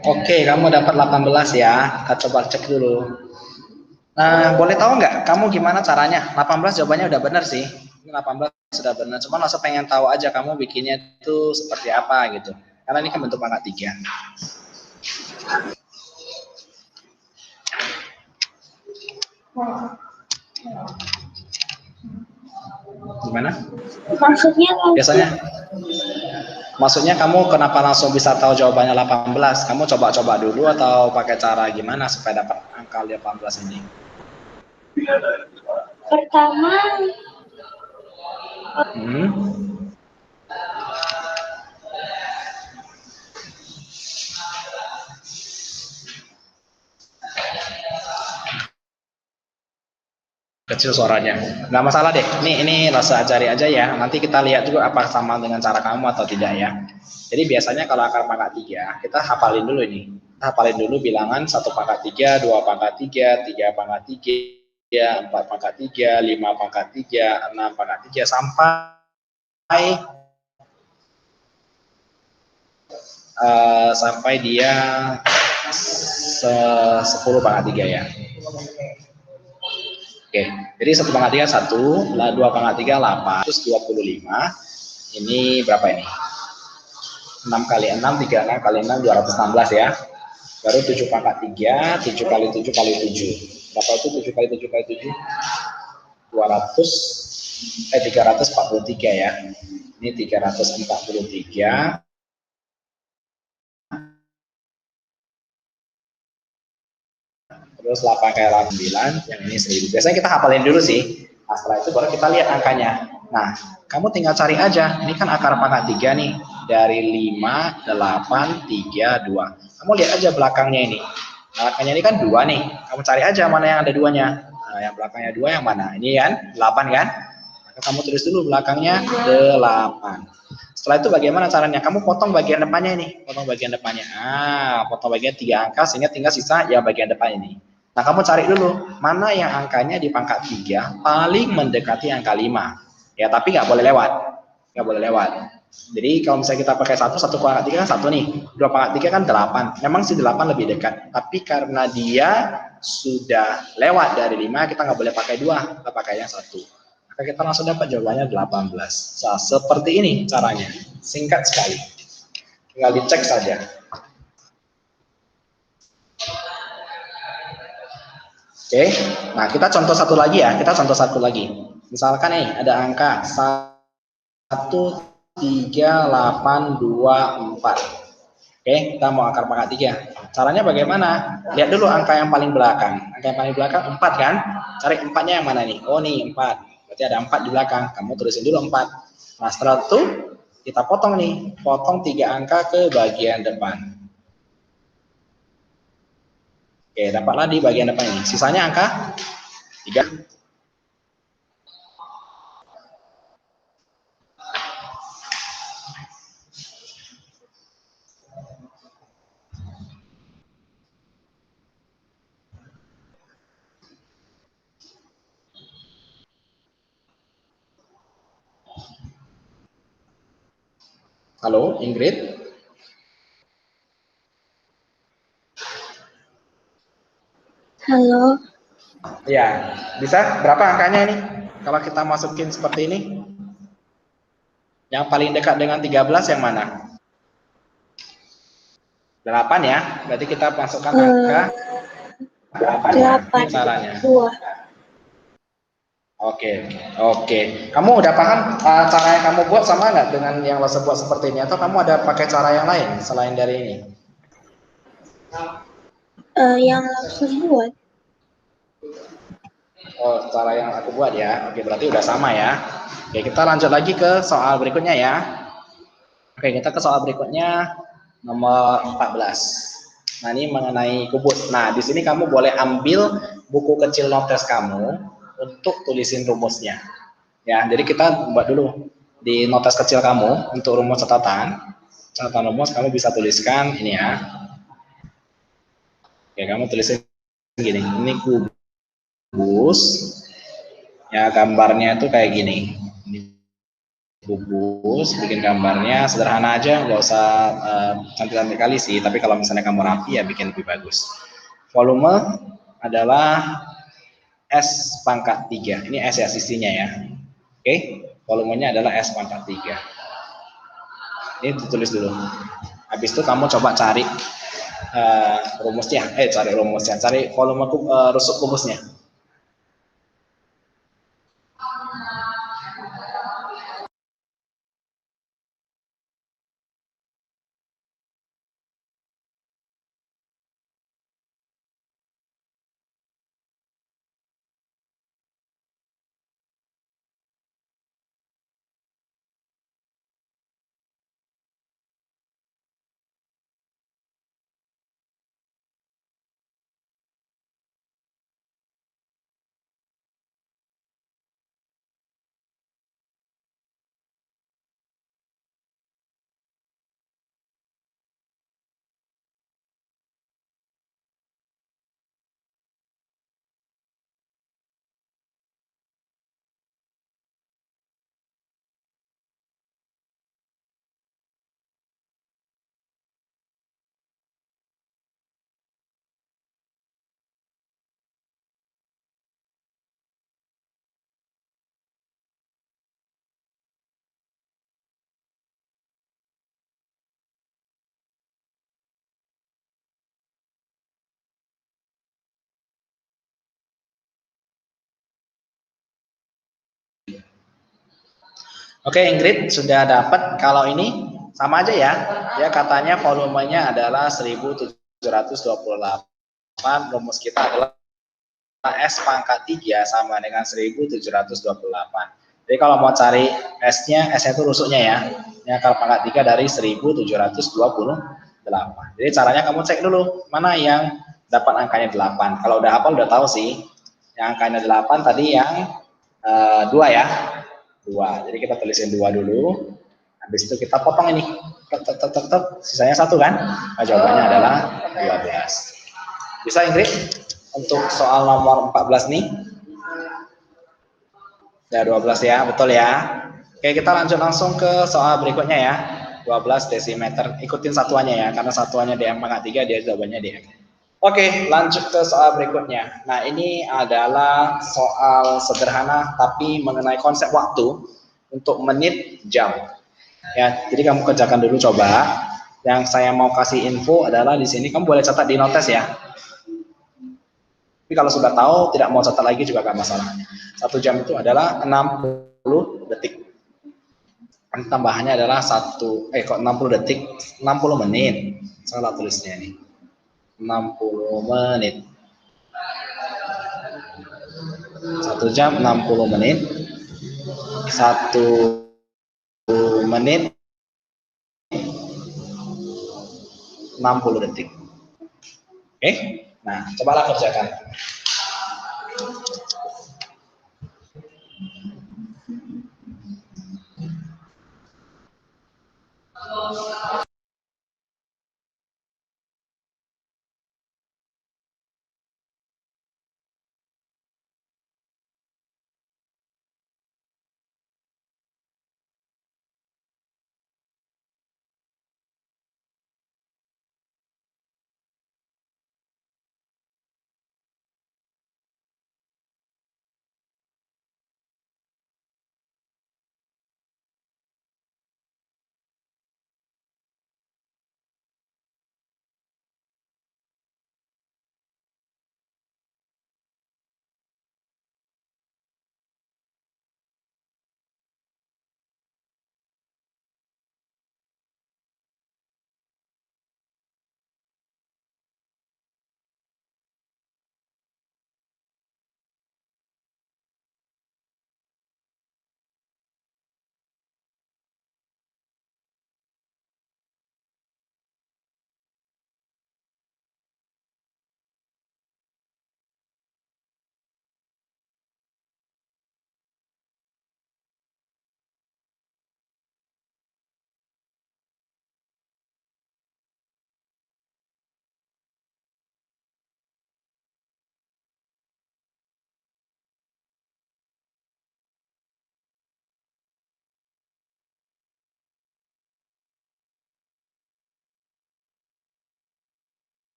Oke, kamu dapat 18 ya. Kita coba cek dulu. Nah, boleh tahu nggak kamu gimana caranya? 18 jawabannya udah benar sih. Ini 18 sudah benar. Cuma masa pengen tahu aja kamu bikinnya itu seperti apa gitu. Karena ini kan bentuk pangkat 3. Gimana? Maksudnya kamu kenapa langsung bisa tahu jawabannya 18? Kamu coba-coba dulu atau pakai cara gimana supaya dapat angka 18 ini? Pertama, kecil suaranya, nggak masalah deh. Ini rasa cari aja ya. Nanti kita lihat juga apa sama dengan cara kamu atau tidak ya. Jadi biasanya kalau akar pangkat 3 kita hafalin dulu ini. Kita hafalin dulu bilangan 1 pangkat 3, 2 pangkat 3, 3 pangkat 3, 4 pangkat 3, 5 pangkat 3, 6 pangkat 3, sampai dia 10 pangkat 3 ya. Oke, jadi 1 pangkat 3 1, 2 pangkat 3 8, terus 25. Ini berapa ini? 6 kali 6, 36 kali 6, 216 ya. Baru 7 pangkat 3, 7 kali 7 kali 7. Berapa itu 7 kali 7 kali 7? 343 ya. Ini 343. Terus 8 kali 9, yang ini 1000. Biasanya kita hafalin dulu sih. Nah, setelah itu baru kita lihat angkanya. Nah, kamu tinggal cari aja. Ini kan akar pangkat 3 nih. Dari 5, 8, 3, 2. Kamu lihat aja belakangnya ini. Belakangnya ini kan 2 nih. Kamu cari aja mana yang ada 2-nya. Nah, yang belakangnya 2 yang mana? Ini kan 8 kan? Maka kamu tulis dulu belakangnya 8. Setelah itu bagaimana caranya? Kamu potong bagian depannya ini. Potong bagian depannya. Potong bagian 3 angka sehingga tinggal sisa ya bagian depan ini. Nah, kamu cari dulu mana yang angkanya di pangkat 3 paling mendekati angka 5. Ya, tapi nggak boleh lewat. Nggak boleh lewat. Jadi kalau misalnya kita pakai 1 pangkat 3 kan 1 nih. 2 pangkat 3 kan 8. Memang si 8 lebih dekat. Tapi karena dia sudah lewat dari 5, kita nggak boleh pakai 2. Kita pakai yang 1. Maka kita langsung dapat jawabannya 18. Nah, seperti ini caranya. Singkat sekali. Tinggal dicek saja. Oke, nah kita contoh satu lagi ya, kita contoh satu lagi. Misalkan nih ada angka 13824. Oke, kita mau akar pangkat 3. Caranya bagaimana? Lihat dulu angka yang paling belakang. Angka yang paling belakang 4 kan? Cari 4-nya yang mana nih? Oh nih 4. Berarti ada 4 di belakang. Kamu tulisin dulu 4. Nah setelah itu kita potong nih. Potong 3 angka ke bagian depan. Oke, dapatlah di bagian depan ini. Sisanya angka 3. Halo, Ingrid? Halo. Ya, bisa berapa angkanya ini? Kalau kita masukin seperti ini. Yang paling dekat dengan 13 yang mana? 8 ya. Berarti kita masukkan angka 8 ya. Ini 8. caranya. 2. Oke, oke. Kamu udah paham cara yang kamu buat sama nggak dengan yang lo buat seperti ini? Atau kamu ada pakai cara yang lain selain dari ini? Yang langsung buat. Oh, cara yang aku buat ya. Oke, berarti udah sama ya. Oke, kita lanjut lagi ke soal berikutnya ya. Oke, kita ke soal berikutnya nomor 14. Nah, ini mengenai kubus. Nah, di sini kamu boleh ambil buku kecil notes kamu untuk tulisin rumusnya. Ya, jadi kita buat dulu di notes kecil kamu untuk rumus catatan. Catatan rumus kamu bisa tuliskan ini ya. Oke, kamu tulisin gini. Ini kubus. Ya, gambarnya itu kayak gini. Ini kubus, bikin gambarnya sederhana aja, nggak usah cantik-cantik kali sih, tapi kalau misalnya kamu rapi ya bikin lebih bagus. Volume adalah S pangkat 3, ini S ya sisinya ya. Oke, volumenya adalah S pangkat 3. Ini ditulis dulu. Habis itu kamu coba cari rumusnya, cari volume rusuk kubusnya. Oke, Ingrid sudah dapat. Kalau ini sama aja ya. Ya katanya volumenya adalah 1728. Rumus kita adalah S pangkat 3 sama dengan 1728. Jadi kalau mau cari S-nya itu rusuknya ya. Ini akar pangkat 3 dari 1728. Jadi caranya kamu cek dulu mana yang dapat angkanya 8. Kalau udah hafal udah tahu sih. Yang angkanya 8 tadi yang 2 ya. 2. Jadi kita tulisin 2 dulu. Habis itu kita potong ini. Sisanya 1 kan? Nah, jawabannya adalah 12. Bisa Ingrid? Untuk soal nomor 14 nih. Ya 12 ya, betul ya. Oke, kita lanjut langsung ke soal berikutnya ya. 12 desimeter. Ikutin satuannya ya, karena satuannya DM pangkat 3, dia jawabannya DM. Oke, lanjut ke soal berikutnya. Nah, ini adalah soal sederhana tapi mengenai konsep waktu untuk menit jam. Ya, jadi kamu kerjakan dulu coba. Yang saya mau kasih info adalah di sini kamu boleh catat di notes ya. Tapi kalau sudah tahu tidak mau catat lagi juga gak masalah. 1 jam itu adalah 60 detik. Tambahannya adalah 60 detik, 60 menit. Salah tulisnya ini. 60 menit. 1 jam 60 menit. 1 menit 60 detik. Oke? Nah, cobalah kerjakan.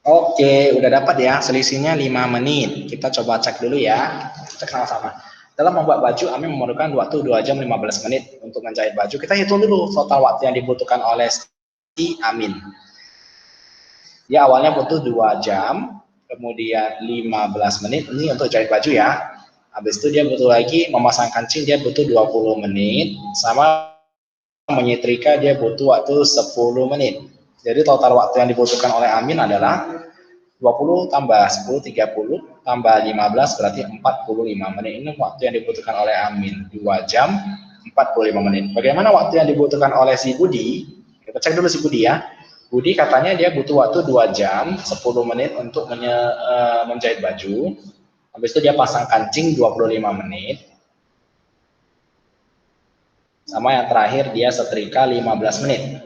Oke, udah dapat ya, selisihnya 5 menit. Kita coba cek dulu ya. Cek sama-sama. Dalam membuat baju, Amin memerlukan waktu 2 jam 15 menit untuk menjahit baju. Kita hitung dulu total waktu yang dibutuhkan oleh si Amin. Dia awalnya butuh 2 jam, kemudian 15 menit ini untuk jahit baju ya. Habis itu dia butuh lagi memasang kancing, dia butuh 20 menit, sama menyetrika dia butuh waktu 10 menit. Jadi total waktu yang dibutuhkan oleh Amin adalah 20 tambah 10, 30, tambah 15 berarti 45 menit. Ini waktu yang dibutuhkan oleh Amin. 2 jam, 45 menit. Bagaimana waktu yang dibutuhkan oleh si Budi? Kita cek dulu si Budi ya. Budi katanya dia butuh waktu 2 jam 10 menit untuk menjahit baju. Habis itu dia pasang kancing 25 menit. Sama yang terakhir dia setrika 15 menit.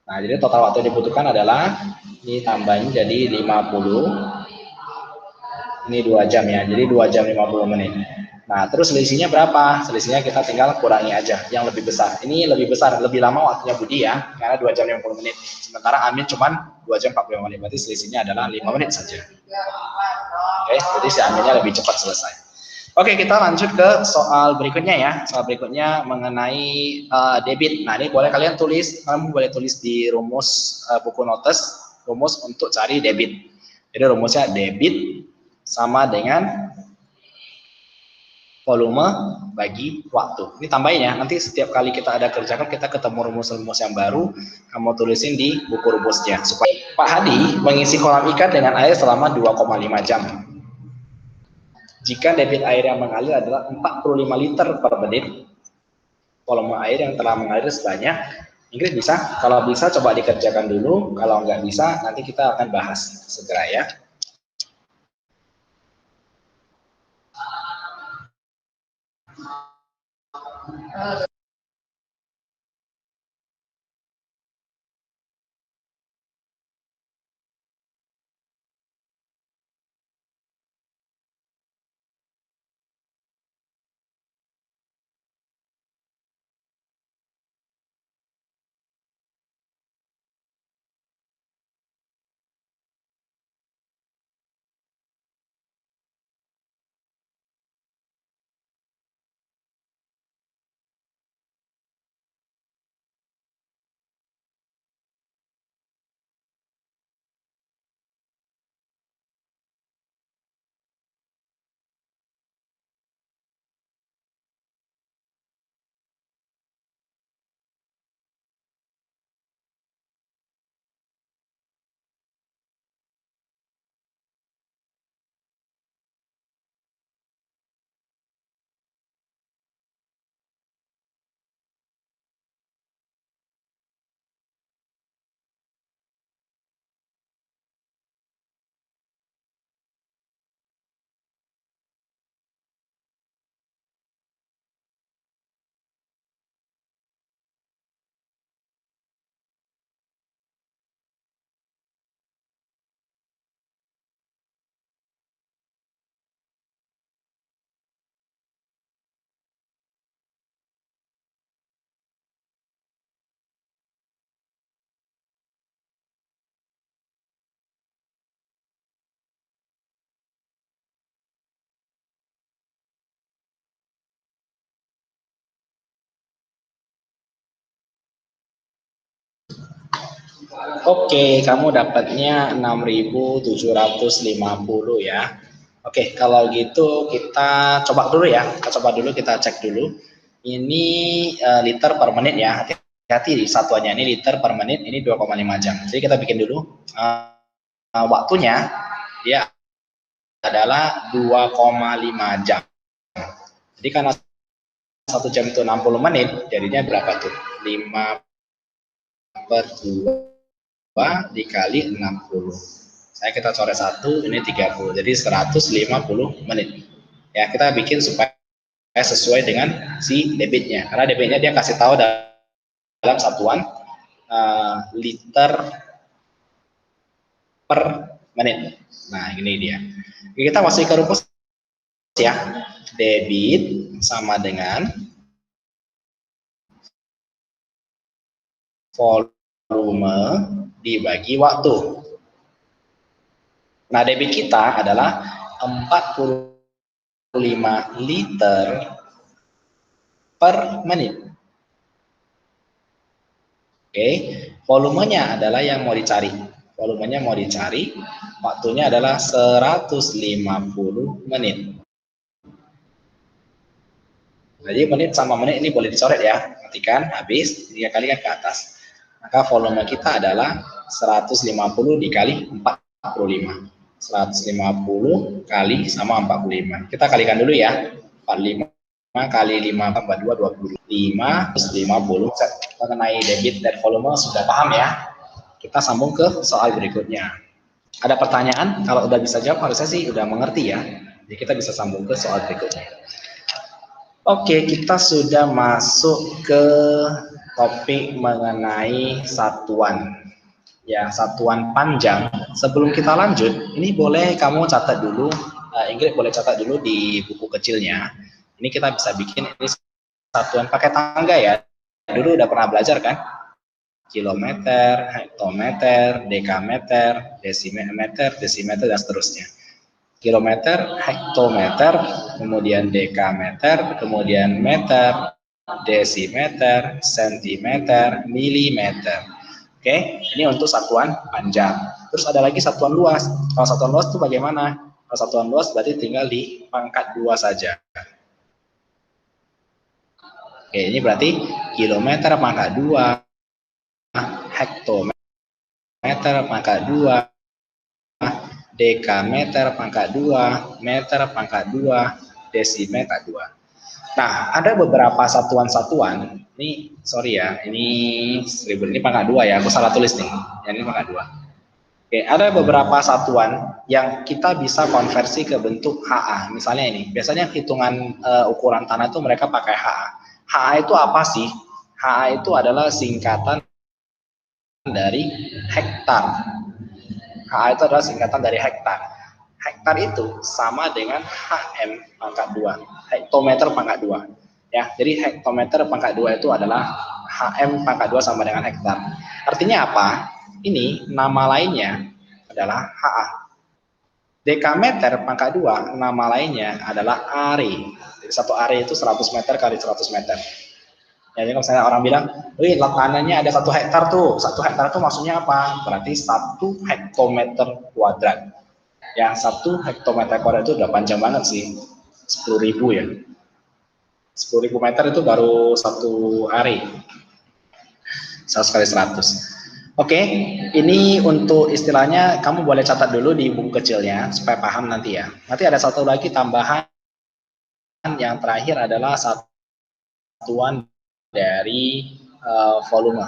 Nah, jadi total waktu yang dibutuhkan adalah ditambahin jadi 50. Ini 2 jam ya. Jadi 2 jam 50 menit. Nah, terus selisihnya berapa? Selisihnya kita tinggal kurangi aja yang lebih besar. Ini lebih besar, lebih lama waktunya Budi ya, karena 2 jam 50 menit. Sementara Amin cuman 2 jam 45 menit. Berarti selisihnya adalah 5 menit saja. Oke, jadi si Aminnya lebih cepat selesai. Oke, kita lanjut ke soal berikutnya ya. Soal berikutnya mengenai debit. Nah, ini boleh kalian tulis, kamu boleh tulis di rumus buku notes, rumus untuk cari debit. Jadi rumusnya debit sama dengan volume bagi waktu. Ini tambahin ya, nanti setiap kali kita ada kerjakan, kita ketemu rumus-rumus yang baru, kamu tulisin di buku rumusnya. Supaya Pak Hadi mengisi kolam ikan dengan air selama 2,5 jam. Jika debit air yang mengalir adalah 45 liter per menit, volume air yang telah mengalir sebanyak, Inggris bisa? Kalau bisa coba dikerjakan dulu, kalau nggak bisa nanti kita akan bahas segera ya. Oke, kamu dapatnya 6.750 ya. Oke, kalau gitu kita coba dulu ya. Kita cek dulu. Ini liter per menit ya. Hati-hati di satuannya, ini liter per menit, ini 2,5 jam. Jadi kita bikin dulu waktunya, dia adalah 2,5 jam. Jadi karena 1 jam itu 60 menit, jadinya berapa tuh? 5/2 dikali 60. Kita coret 1, ini 30. Jadi 150 menit. Ya, kita bikin supaya sesuai dengan si debitnya. Karena debitnya dia kasih tahu dalam satuan liter per menit. Nah, ini dia. Kita masih ke rumus ya. Debit sama dengan volume dibagi waktu. Nah, debit kita adalah 45 liter per menit. Oke, volumenya adalah yang mau dicari. Waktunya adalah 150 menit. Jadi menit sama menit ini boleh dicoret ya. Perhatikan, habis 3 kali kan ke atas. Maka volume kita adalah 150 dikali 45. 150 kali sama 45. Kita kalikan dulu ya. 45 kali 5 tambah 2, 20. 5 plus 50. Mengenai debit dan volume sudah paham ya? Kita sambung ke soal berikutnya. Ada pertanyaan? Kalau udah bisa jawab harusnya sih udah mengerti ya. Jadi kita bisa sambung ke soal berikutnya. Oke, kita sudah masuk ke topik mengenai satuan. Ya, satuan panjang. Sebelum kita lanjut, ini boleh kamu catat dulu, Ingrid boleh catat dulu di buku kecilnya. Ini kita bisa bikin ini satuan pakai tangga ya. Dulu udah pernah belajar kan? Kilometer, hektometer, dekameter, desimeter, dan seterusnya. Kilometer, hektometer, kemudian dekameter, kemudian meter, desimeter, sentimeter, milimeter. Oke, ini untuk satuan panjang. Terus ada lagi satuan luas. Kalau satuan luas itu bagaimana? Kalau satuan luas berarti tinggal di pangkat 2 saja. Oke, ini berarti kilometer pangkat 2, hektometer pangkat 2, dekameter pangkat 2, meter pangkat 2, desimeter 2. Nah, ada beberapa satuan-satuan. Ini sorry ya, ini 1000 ini pangkat 2 ya, aku salah tulis nih. Ini pangkat 2. Oke, ada beberapa satuan yang kita bisa konversi ke bentuk HA. Misalnya ini, biasanya hitungan ukuran tanah itu mereka pakai HA. HA itu apa sih? HA itu adalah singkatan dari hektar. HA itu adalah singkatan dari hektar. Hektar itu sama dengan HM pangkat 2, hektometer pangkat 2. Ya, jadi hektometer pangkat 2 itu adalah HM pangkat 2 sama dengan hektar. Artinya apa? Ini nama lainnya adalah HA. Dekameter pangkat 2 nama lainnya adalah are. Jadi satu are itu 100 meter kali 100 meter. Ya, jadi kalau misalnya orang bilang, wih tanahnya ada 1 hektar tuh, 1 hektar itu maksudnya apa? Berarti 1 hektometer kuadrat. Yang 1 hektometer kuadrat itu udah panjang banget sih, 10.000 ya. 10.000 meter itu baru 1 are. 100 kali 100. Oke, ini untuk istilahnya kamu boleh catat dulu di buku kecilnya supaya paham nanti ya. Nanti ada satu lagi tambahan yang terakhir adalah satuan dari volume.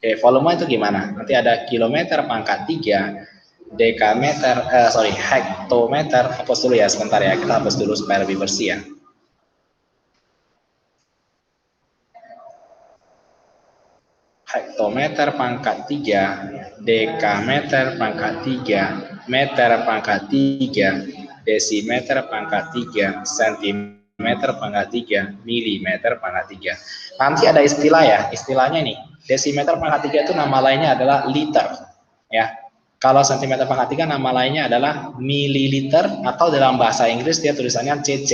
Oke, volume itu gimana? Nanti ada kilometer pangkat 3, dekameter, hektometer. Hapus dulu ya sebentar ya, kita hapus dulu supaya lebih bersih ya. Hektometer pangkat 3, dekameter pangkat 3, meter pangkat 3, desimeter pangkat 3, sentimeter pangkat 3, milimeter pangkat 3. Nanti ada istilah ya, istilahnya nih. Desimeter pangkat 3 itu nama lainnya adalah liter. Ya. Kalau sentimeter pangkat 3 nama lainnya adalah mililiter, atau dalam bahasa Inggris dia tulisannya cc.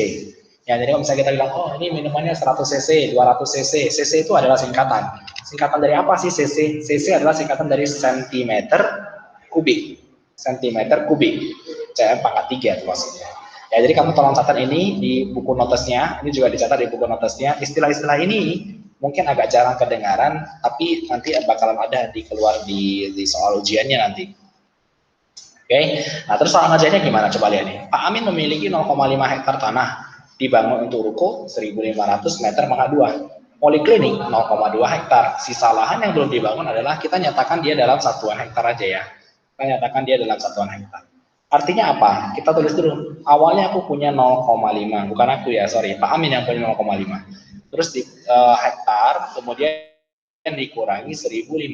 Ya, jadi kalau misalnya kita bilang, oh ini minumannya 100 cc, 200 cc. Cc itu adalah singkatan. Singkatan dari apa sih cc? Cc adalah singkatan dari sentimeter kubik. Sentimeter kubik. Cm pangkat 3 itu maksudnya. Ya, jadi kamu tolong catat ini di buku notesnya. Ini juga dicatat di buku notesnya. Istilah-istilah ini mungkin agak jarang kedengaran, tapi nanti bakalan ada keluar di soal ujiannya nanti. Oke, nah terus soal ngerjainnya gimana? Coba lihat nih. Pak Amin memiliki 0,5 hektar tanah, dibangun untuk ruko 1.500 meter pangkat 2. Poliklinik 0,2 hektar. Sisa lahan yang belum dibangun adalah kita nyatakan dia dalam satuan hektar aja ya. Kita nyatakan dia dalam satuan hektar. Artinya apa? Kita tulis dulu. Awalnya aku punya 0,5, bukan aku ya, sorry. Pak Amin yang punya 0,5. Terus di hektar, kemudian dikurangi 1.500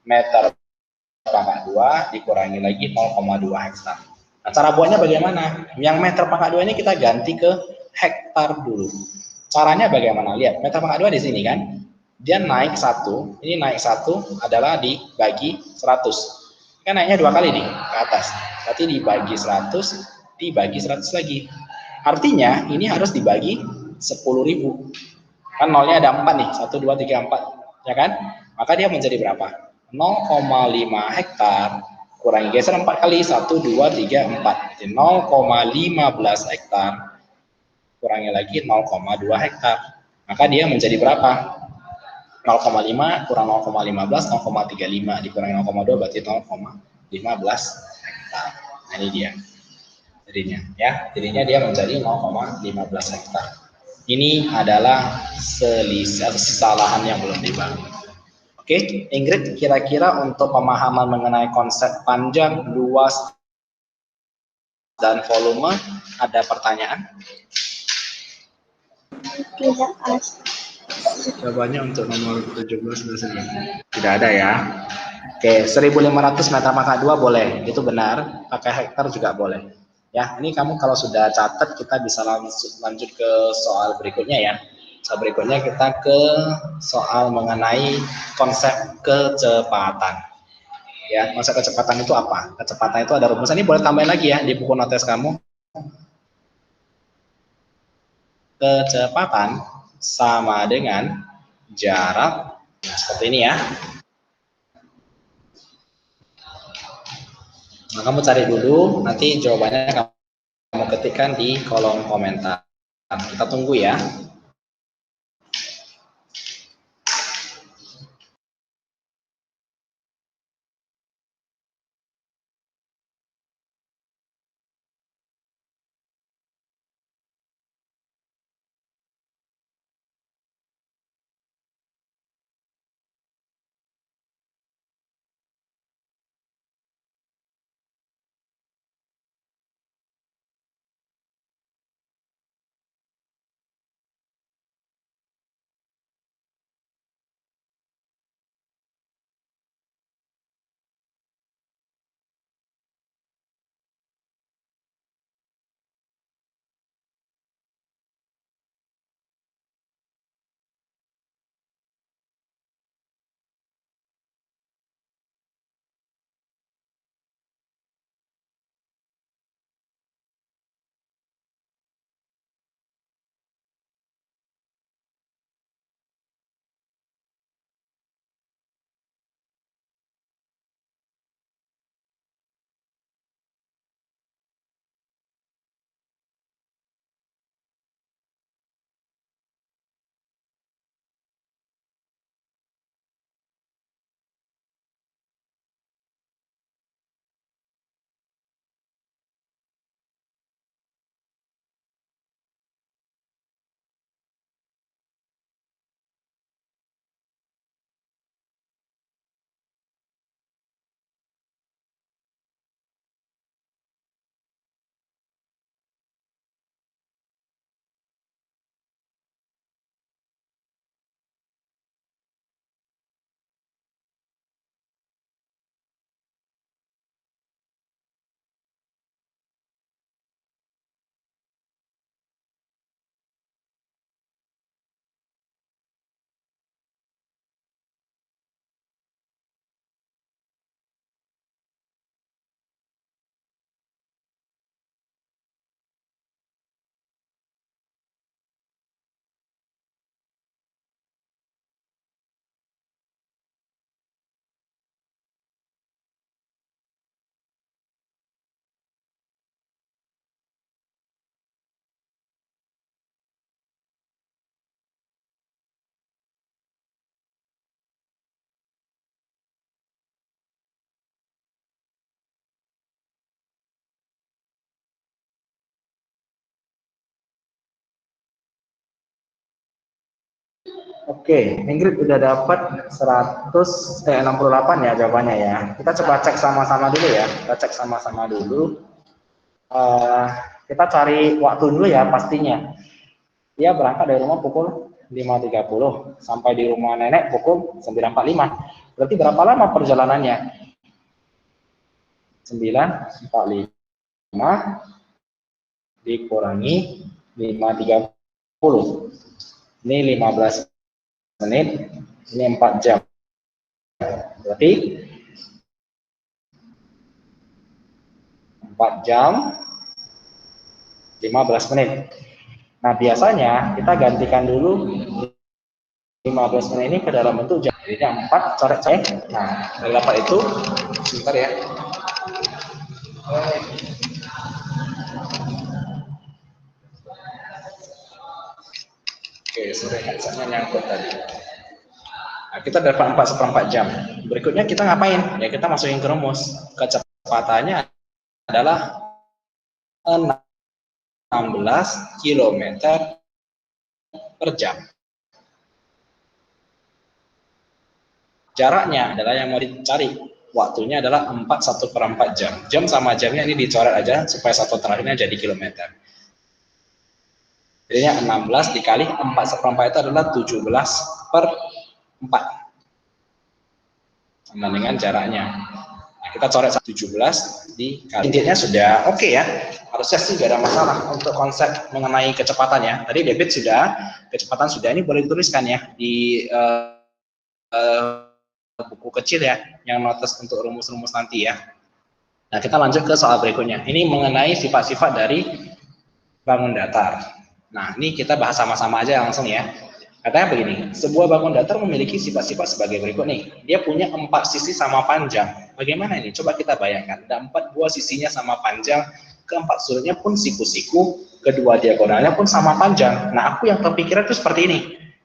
meter pangkat 2, dikurangi lagi 0,2 hektar. Nah, cara buatnya bagaimana? Yang meter pangkat 2 ini kita ganti ke hektar dulu. Caranya bagaimana? Lihat, meter pangkat 2 di sini kan. Dia naik 1, ini naik 1 adalah dibagi 100. Kan naiknya 2 kali nih ke atas. Berarti dibagi 100, dibagi 100 lagi. Artinya ini harus dibagi 10.000. Kan nolnya ada 4 nih, 1, 2, 3, 4. Ya kan? Maka dia menjadi berapa? 0,5 hektar kurangi geser 4 kali, 1, 2, 3, 4. Jadi 0,15 hektar kurangi lagi 0,2 hektar. Maka dia menjadi berapa? 0,5 kurang 0,15, 0,35. Dikurangi 0,2 berarti 0,15 hektar. Nah, ini dia. Jadinya dia menjadi 0,15 hektar. Ini adalah selisih atau sisa lahan yang belum dibangun. Oke, Ingrid, kira-kira untuk pemahaman mengenai konsep panjang, luas, dan volume, ada pertanyaan? Tidak ada. Jawabannya untuk nomor 17 sini. Tidak ada ya. Oke, 1500 meter pangkat 2 boleh, itu benar. Pakai hektar juga boleh. Ya, ini kamu kalau sudah catat, kita bisa lanjut ke soal berikutnya ya. Soal berikutnya kita ke soal mengenai konsep kecepatan. Ya, konsep kecepatan itu apa? Kecepatan itu ada rumusnya. Ini boleh tambahin lagi ya di buku notes kamu. Kecepatan sama dengan jarak. Nah, seperti ini ya. Nah, kamu cari dulu, nanti jawabannya kamu ketikkan di kolom komentar. Kita tunggu ya. Oke, Ingrid udah dapat 68 ya jawabannya ya. Kita coba cek sama-sama dulu ya. Kita cek sama-sama dulu. Uh, kita cari waktu dulu ya pastinya. Dia berangkat dari rumah pukul 5.30 sampai di rumah nenek pukul 9.45. Berarti berapa lama perjalanannya? 9.45 dikurangi 5.30. Ini 15 menit, ini 4 jam. Berarti 4 jam 15 menit. Nah, biasanya kita gantikan dulu 15 menit ini ke dalam bentuk jam. Jadi 4 coret-coret. Nah, dari dapat itu sebentar ya. Oke, sorry, headsetnya nyangkut tadi. Nah, kita dapat 4/4 jam. Berikutnya kita ngapain? Ya, kita masukin ke rumus. Kecepatannya adalah 16 km per jam. Jaraknya adalah yang mau dicari. Waktunya adalah 4 1/4 jam. Jam sama jamnya ini dicoret aja supaya satu terakhirnya jadi kilometer. Jadinya 16 dikali 4/4 itu adalah 17/4. Sama dengan jaraknya. Nah, kita coret 17 dikali. Intinya sudah oke ya. Harusnya sih nggak ada masalah untuk konsep mengenai kecepatan ya. Tadi debit sudah, kecepatan sudah. Ini boleh dituliskan ya di buku kecil ya, yang notes untuk rumus-rumus nanti ya. Nah, kita lanjut ke soal berikutnya. Ini mengenai sifat-sifat dari bangun datar. Nah, ini kita bahas sama-sama aja langsung ya. Katanya begini, sebuah bangun datar memiliki sifat-sifat sebagai berikut nih. Dia punya 4 sisi sama panjang. Bagaimana ini? Coba kita bayangkan. Ada 4 buah sisinya sama panjang, keempat sudutnya pun siku-siku, kedua diagonalnya pun sama panjang. Nah, aku yang terpikiran itu seperti ini.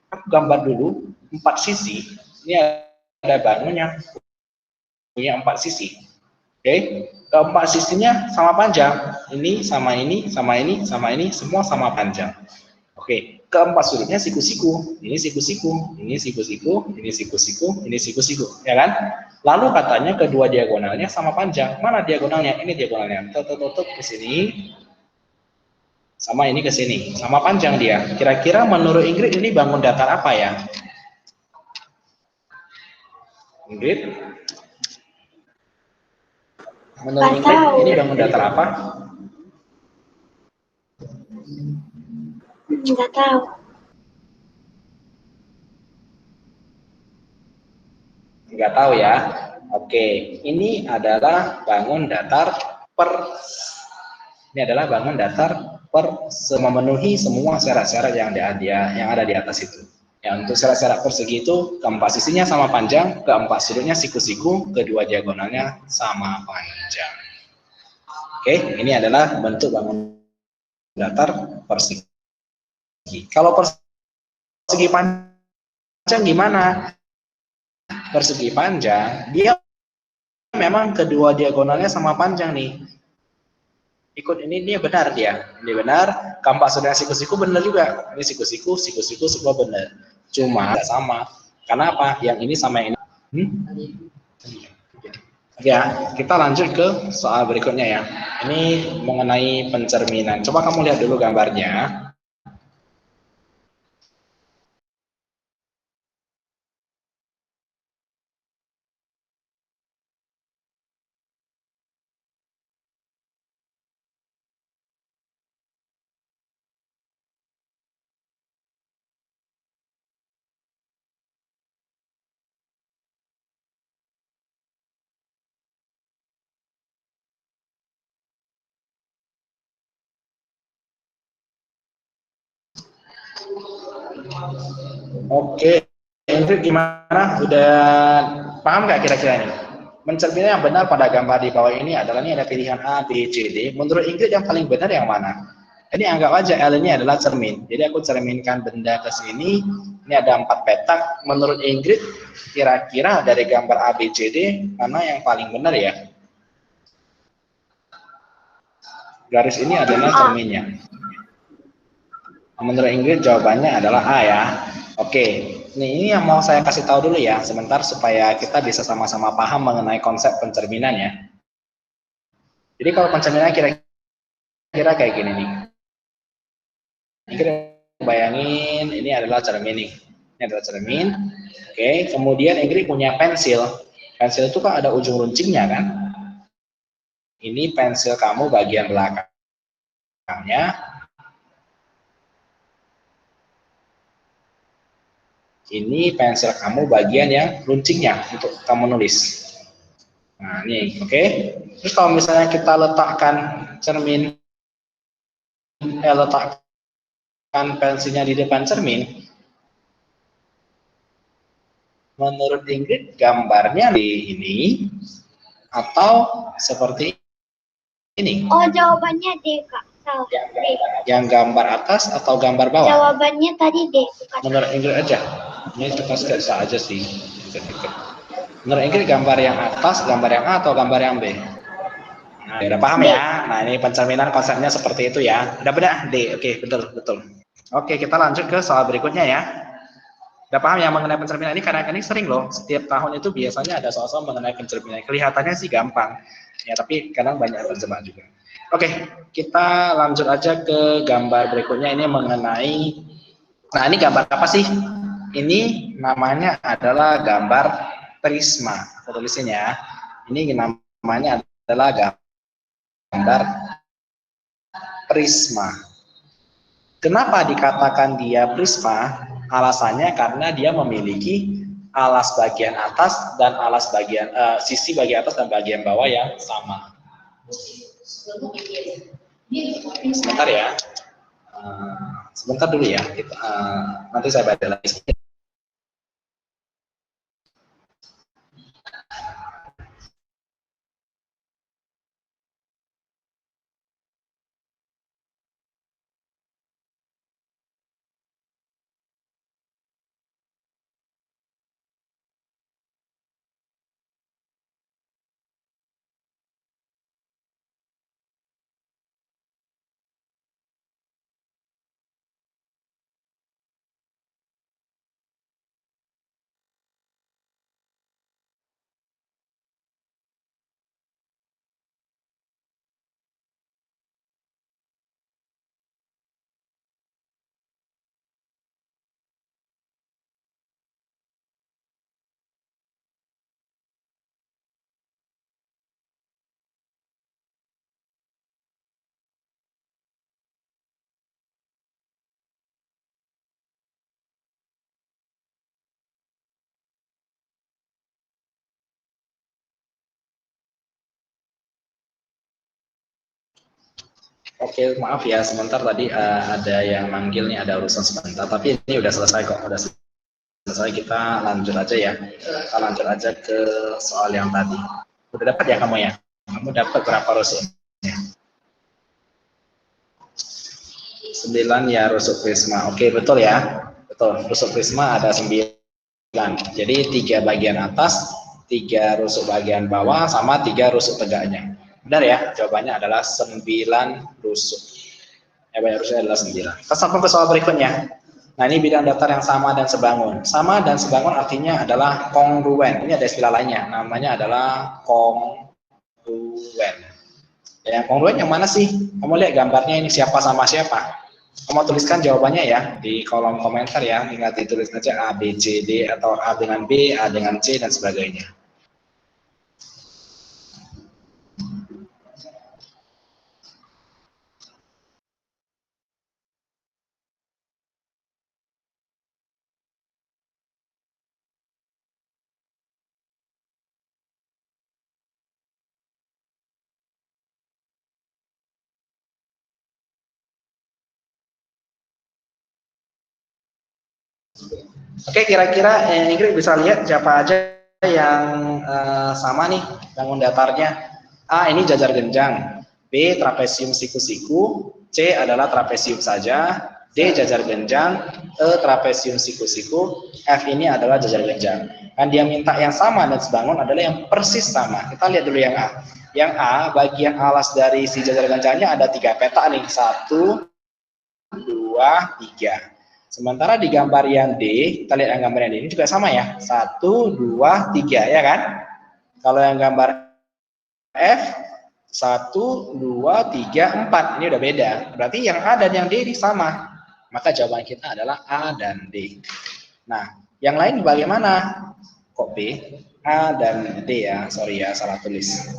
Aku gambar dulu 4 sisi. Ini ada bangun yang punya 4 sisi. Oke, keempat sisinya sama panjang. Ini sama ini, sama ini, sama ini, semua sama panjang. Oke, keempat sudutnya siku-siku. Ini siku-siku, ini siku-siku, ini siku-siku, ini siku-siku, ya kan? Lalu katanya kedua diagonalnya sama panjang. Mana diagonalnya? Ini diagonalnya. Tutup ke sini. Sama ini ke sini. Sama panjang dia. Kira-kira menurut Ingrid ini bangun datar apa ya? Ingrid? Menurut Ingrid, ini bangun datar apa? Nggak tahu. Nggak tahu ya. Oke, ini adalah bangun datar memenuhi semua syarat-syarat yang ada di atas itu. Ya, untuk syarat-syarat persegi itu keempat sisinya sama panjang, keempat sudutnya siku-siku, kedua diagonalnya sama panjang. Oke, ini adalah bentuk bangun datar persegi. Kalau persegi panjang gimana? Persegi panjang, dia memang kedua diagonalnya sama panjang nih. Ikut ini dia benar dia. Ini benar, keempat sudutnya siku-siku benar juga. Ini siku-siku, siku-siku semua benar. Cuma tidak sama. Karena apa? Yang ini sama yang ini. Ya, kita lanjut ke soal berikutnya ya. Ini mengenai pencerminan. Coba kamu lihat dulu gambarnya. Oke, Ingrid gimana? Udah paham nggak kira-kira ini? Mencerminkan yang benar pada gambar di bawah ini adalah ini ada pilihan A, B, C, D. Menurut Ingrid yang paling benar yang mana? Ini anggap aja L ini adalah cermin. Jadi aku cerminkan benda ke sini. Ini ada 4 petak. Menurut Ingrid, kira-kira dari gambar A, B, C, D mana yang paling benar ya? Garis ini adalah cerminnya. Menurut Ingrid jawabannya adalah A ya. Oke, ini yang mau saya kasih tahu dulu ya, sebentar supaya kita bisa sama-sama paham mengenai konsep pencerminan ya. Jadi kalau pencerminan kira-kira kayak gini nih. Ingrid bayangin ini adalah cermin nih. Ini adalah cermin. Oke, kemudian Ingrid punya pensil. Pensil itu kan ada ujung runcingnya kan. Ini pensil kamu bagian belakangnya. Ini pensil kamu bagian yang runcingnya untuk kamu nulis. Nah, ini oke. Terus kalau misalnya kita letakkan cermin, letakkan pensilnya di depan cermin, menurut Ingrid gambarnya di ini atau seperti ini? Oh, jawabannya D, Kak. Salah. D. Yang gambar atas atau gambar bawah? Jawabannya tadi D. Bukan. Menurut Ingrid aja. Ini kita sketsa aja sih. Menurut Ingrid gambar yang atas, gambar yang A atau gambar yang B? Nah, udah paham ya? Nah, ini pencerminan konsepnya seperti itu ya. Udah benar? D. Oke, betul. Oke, kita lanjut ke soal berikutnya ya. Udah paham ya mengenai pencerminan ini? Karena ini sering loh, setiap tahun itu biasanya ada soal-soal mengenai pencerminan. Kelihatannya sih gampang, ya tapi kadang banyak terjebak juga. Oke, kita lanjut aja ke gambar berikutnya ini mengenai, nah ini gambar apa sih? Ini namanya adalah gambar prisma. Aku tulisin ya. Ini namanya adalah gambar prisma. Kenapa dikatakan dia prisma? Alasannya karena dia memiliki alas bagian atas dan alas bagian sisi bagian atas dan bagian bawah yang sama. Sebentar ya. Sebentar dulu ya. Nanti saya baca lagi. Oke, maaf ya, sebentar tadi ada yang manggil nih, ada urusan sebentar. Tapi ini udah selesai kok, udah selesai. Kita lanjut aja ya. Kita lanjut aja ke soal yang tadi. Udah dapat ya kamu ya? Kamu dapat berapa rusuk? 9 ya rusuk prisma. Oke, betul ya. Betul, rusuk prisma ada 9. Jadi 3 bagian atas, 3 rusuk bagian bawah, sama 3 rusuk tegaknya. Benar ya? Jawabannya adalah 9 rusuk. Ya, banyak rusuknya adalah 9. Kita sambung ke soal berikutnya. Nah, ini bidang datar yang sama dan sebangun. Sama dan sebangun artinya adalah kongruen. Ini ada istilah lainnya, namanya adalah kongruen. Yang kongruen yang mana sih? Kamu lihat gambarnya ini siapa sama siapa? Kamu tuliskan jawabannya ya di kolom komentar ya. Tinggal ditulis aja A, B, C, D, atau A dengan B, A dengan C, dan sebagainya. Oke, kira-kira Ingrid bisa lihat siapa aja yang sama nih bangun datarnya. A ini jajar genjang, B trapesium siku-siku, C adalah trapesium saja, D jajar genjang, E trapesium siku-siku, F ini adalah jajar genjang. Kan dia minta yang sama dan sebangun adalah yang persis sama. Kita lihat dulu yang A. Yang A, bagian alas dari si jajar genjangnya ada 3 petak nih, 1, 2, 3. Sementara di gambar yang D, kita lihat yang gambar yang D ini juga sama ya. 1, 2, 3 ya kan? Kalau yang gambar F, 1, 2, 3, 4. Ini udah beda. Berarti yang A dan yang D ini sama. Maka jawaban kita adalah A dan D. Nah, yang lain bagaimana? Kok B? A dan D ya. Sorry ya, salah tulis.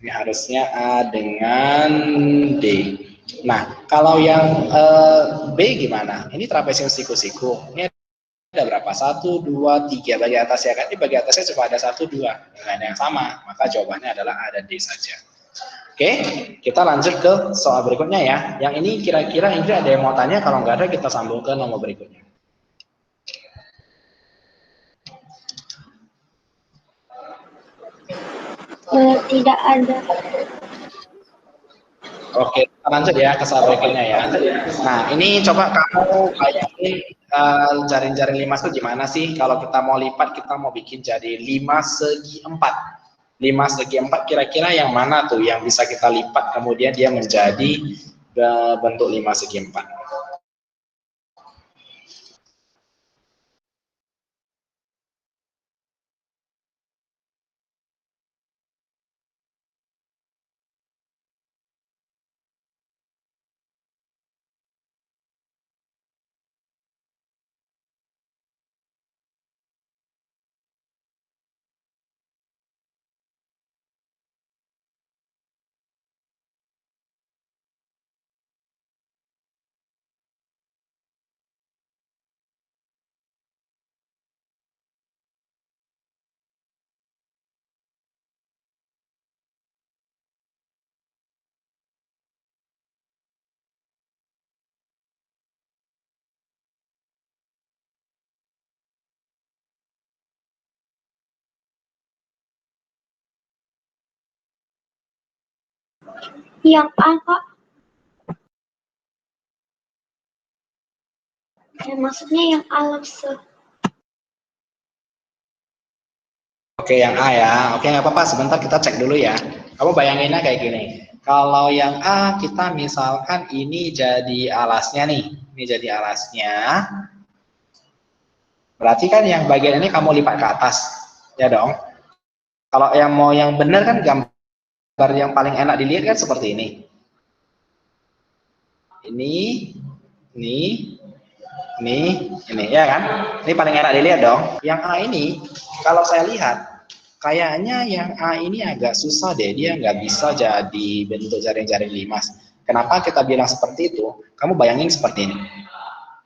Ini harusnya A dengan D. Nah, kalau yang B gimana? Ini trapesium siku-siku. Ini ada berapa? 1, 2, 3 bagian atas ya kan? Ini bagian atasnya cuma ada 1, 2 dengan yang sama. Maka jawabannya adalah A dan D saja. Oke, kita lanjut ke soal berikutnya ya. Yang ini kira-kira Indra ada yang mau tanya? Kalau nggak ada, kita sambung ke nomor berikutnya. Tidak ada. Oke, kita lanjut ya ke soal berikutnya ya. Nah, ini coba kamu bayangin jaring-jaring 5 itu gimana sih? Kalau kita mau lipat, kita mau bikin jadi 5 segi 4. 5 segi 4 kira-kira yang mana tuh yang bisa kita lipat kemudian dia menjadi bentuk 5 segi 4? Yang A, Kak. Maksudnya yang alamse. Oke, yang A ya. Oke, nggak apa-apa. Sebentar kita cek dulu ya. Kamu bayanginnya kayak gini. Kalau yang A, kita misalkan ini jadi alasnya nih. Ini jadi alasnya. Berarti kan yang bagian ini kamu lipat ke atas. Ya dong. Kalau yang mau yang benar kan gambar yang paling enak dilihat kan seperti ini. Ini, ini ya kan? Ini paling enak dilihat dong. Yang A ini, kalau saya lihat, kayaknya yang A ini agak susah deh. Dia nggak bisa jadi bentuk jaring-jaring limas. Kenapa kita bilang seperti itu? Kamu bayangin seperti ini.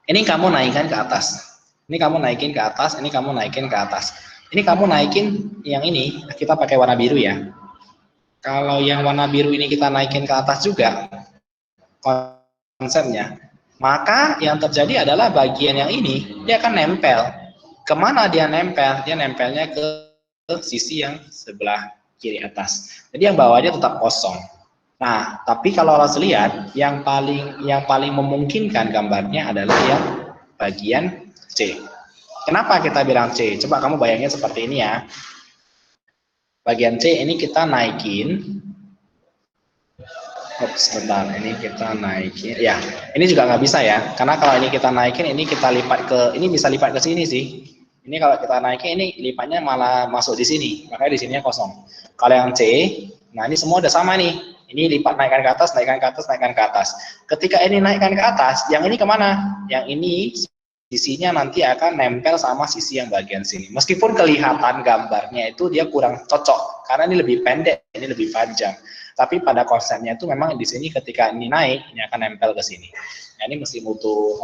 Ini kamu naikkan ke atas. Ini kamu naikin ke atas. Ini kamu naikin ke atas. Ini kamu naikin yang ini. Kita pakai warna biru ya. Kalau yang warna biru ini kita naikin ke atas juga, konsepnya, maka yang terjadi adalah bagian yang ini dia akan nempel. Kemana dia nempel? Dia nempelnya ke sisi yang sebelah kiri atas. Jadi yang bawahnya tetap kosong. Nah, tapi kalau harus lihat yang paling memungkinkan gambarnya adalah yang bagian C. Kenapa kita bilang C? Coba kamu bayangin seperti ini ya. Bagian C ini kita naikin. Sebentar, ini kita naikin. Ya, ini juga nggak bisa ya, karena kalau ini kita naikin, ini kita lipat ke, ini bisa lipat ke sini sih. Ini kalau kita naikin, ini lipatnya malah masuk di sini, makanya di sininya kosong. Kalau yang C, nah ini semua udah sama nih. Ini lipat naikkan ke atas, naikkan ke atas, naikkan ke atas. Ketika ini naikkan ke atas, yang ini kemana? Yang ini sisinya nanti akan nempel sama sisi yang bagian sini. Meskipun kelihatan gambarnya itu dia kurang cocok, karena ini lebih pendek, ini lebih panjang. Tapi pada konsepnya itu memang di sini ketika ini naik, ini akan nempel ke sini. Nah, ini mesti butuh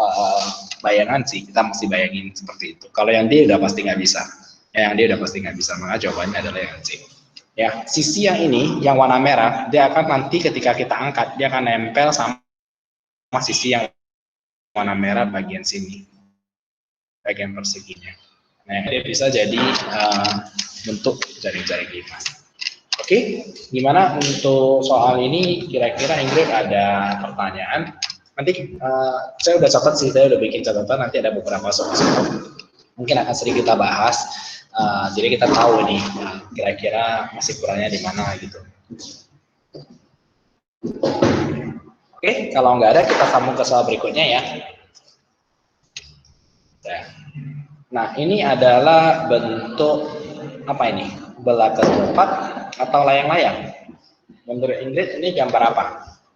bayangan sih, kita mesti bayangin seperti itu. Kalau yang D udah pasti nggak bisa. Yang D udah pasti nggak bisa, maka jawabannya adalah yang C. Ya, sisi yang ini, yang warna merah, dia akan nanti ketika kita angkat, dia akan nempel sama sisi yang warna merah bagian sini. Bagian perseginya. Nah, dia bisa jadi bentuk jaring-jaring limas. Oke, gimana untuk soal ini? Kira-kira Ingrid ada pertanyaan? Nanti saya udah catat sih, saya udah bikin catatan. Nanti ada beberapa soal mungkin akan sering kita bahas. Jadi kita tahu nih, kira-kira masih kurangnya di mana gitu. Oke, kalau nggak ada kita sambung ke soal berikutnya ya. Nah, ini adalah bentuk apa ini? Belah ketupat atau layang-layang? Menurut Ingrid ini gambar apa?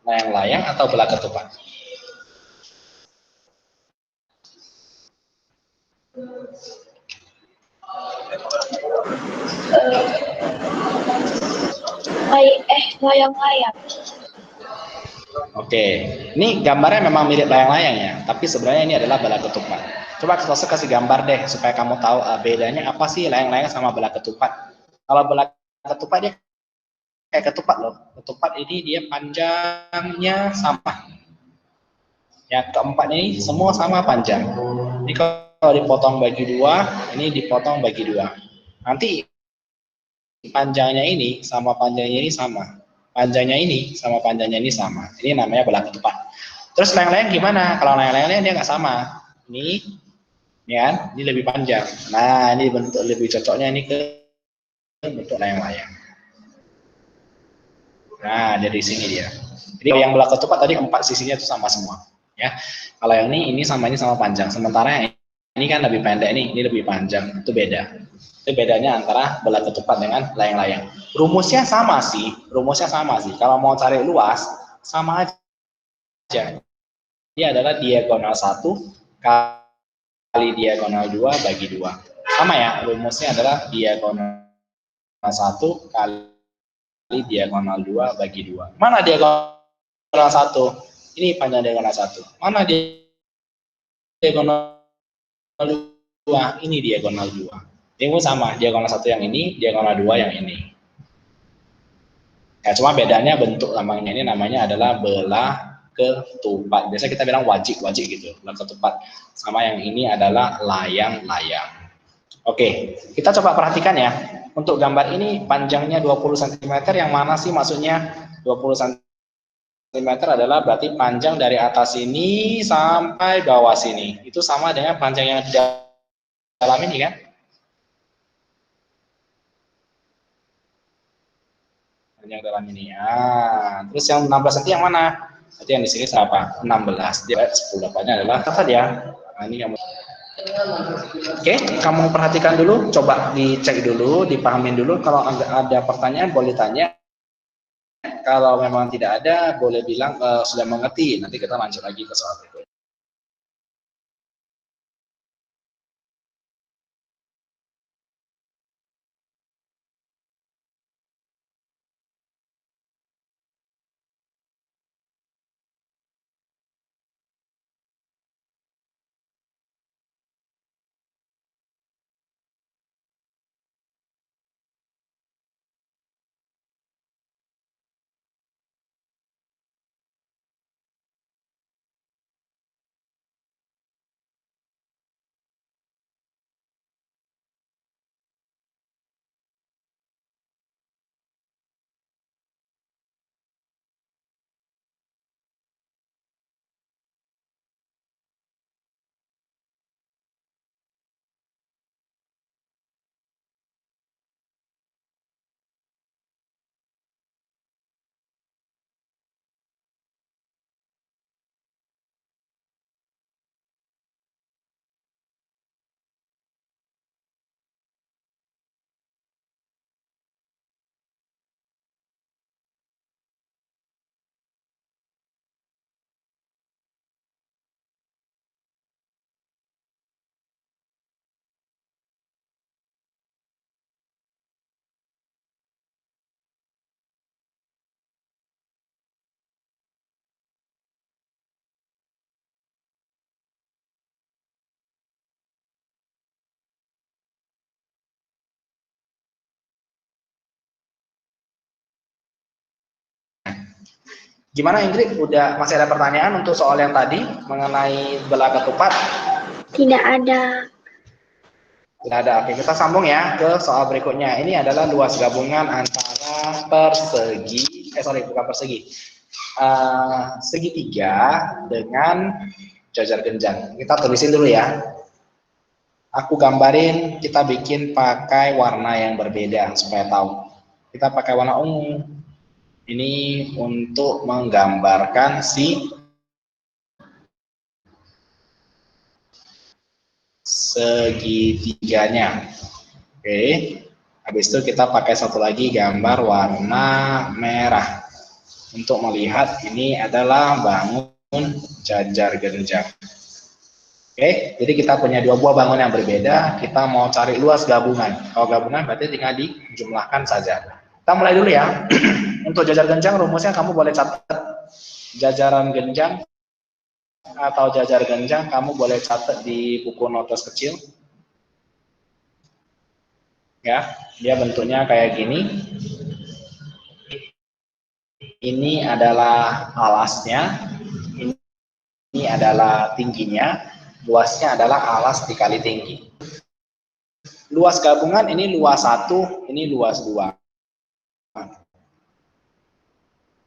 Layang-layang atau belah ketupat? Layang-layang. Oke, ini gambarnya memang mirip layang-layang ya, tapi sebenarnya ini adalah belah ketupat. Coba saya kasih gambar deh supaya kamu tahu bedanya apa sih layang-layang sama belah ketupat. Kalau belah ketupat dia kayak ketupat loh. Ketupat ini dia panjangnya sama. Yang keempat ini semua sama panjang. Ini kalau dipotong bagi dua, ini dipotong bagi dua. Nanti panjangnya ini sama panjangnya ini sama. Panjangnya ini sama panjangnya ini sama. Ini namanya belah ketupat. Terus layang-layang gimana? Kalau layang-layangnya dia nggak sama. Ini ya, ini lebih panjang. Nah, ini bentuk lebih cocoknya ini ke bentuk layang-layang. Nah, dari sini dia. Jadi yang belah ketupat tadi 4 sisinya itu sama semua. Ya, kalau yang ini sama panjang. Sementara yang ini kan lebih pendek nih, ini lebih panjang. Itu beda. Itu bedanya antara belah ketupat dengan layang-layang. Rumusnya sama sih. Kalau mau cari luas, sama aja. Dia adalah diagonal 1 kali diagonal 2 bagi 2. Sama ya, rumusnya adalah diagonal 1 kali diagonal 2 bagi 2. Mana diagonal 1? Ini panjang diagonal 1. Mana diagonal 2? Ini diagonal 2. Ini sama, diagonal 1 yang ini, diagonal 2 yang ini. Ya, cuma bedanya bentuk lambangnya ini namanya adalah belah ketupat. Biasanya kita bilang wajik gitu, belah ketupat. Sama yang ini adalah layang-layang. Oke, kita coba perhatikan ya. Untuk gambar ini panjangnya 20 cm, yang mana sih maksudnya 20 cm? adalah berarti panjang dari atas sini sampai bawah sini. Itu sama dengan panjang yang di dalam ini kan? Panjang dalam ini. Terus yang 16 cm yang mana? Berarti yang di sini berapa? 16. Dia 10 dapatnya adalah apa tadi ya? Ini kamu. Oke, kamu perhatikan dulu, coba dicek dulu, dipahamin dulu. Kalau ada pertanyaan boleh tanya. Kalau memang tidak ada, boleh bilang sudah mengerti. Nanti kita lanjut lagi ke soal berikutnya. Gimana Ingrid? Masih ada pertanyaan untuk soal yang tadi mengenai belah ketupat? Tidak ada. Tidak ada. Oke, kita sambung ya ke soal berikutnya. Ini adalah luas gabungan antara segitiga dengan jajar genjang. Kita tulisin dulu ya. Aku gambarin, kita bikin pakai warna yang berbeda supaya tahu. Kita pakai warna ungu. Ini untuk menggambarkan si segitiganya. Oke. Habis itu kita pakai satu lagi gambar warna merah untuk melihat ini adalah bangun jajar genjang. Oke, jadi kita punya dua buah bangun yang berbeda. Kita mau cari luas gabungan. Kalau gabungan berarti tinggal dijumlahkan saja. Kita mulai dulu ya. Untuk jajar genjang rumusnya kamu boleh catat jajaran genjang atau jajar genjang kamu boleh catat di buku notes kecil. Ya, dia bentuknya kayak gini. Ini adalah alasnya. Ini adalah tingginya. Luasnya adalah alas dikali tinggi. Luas gabungan ini luas 1, ini luas 2.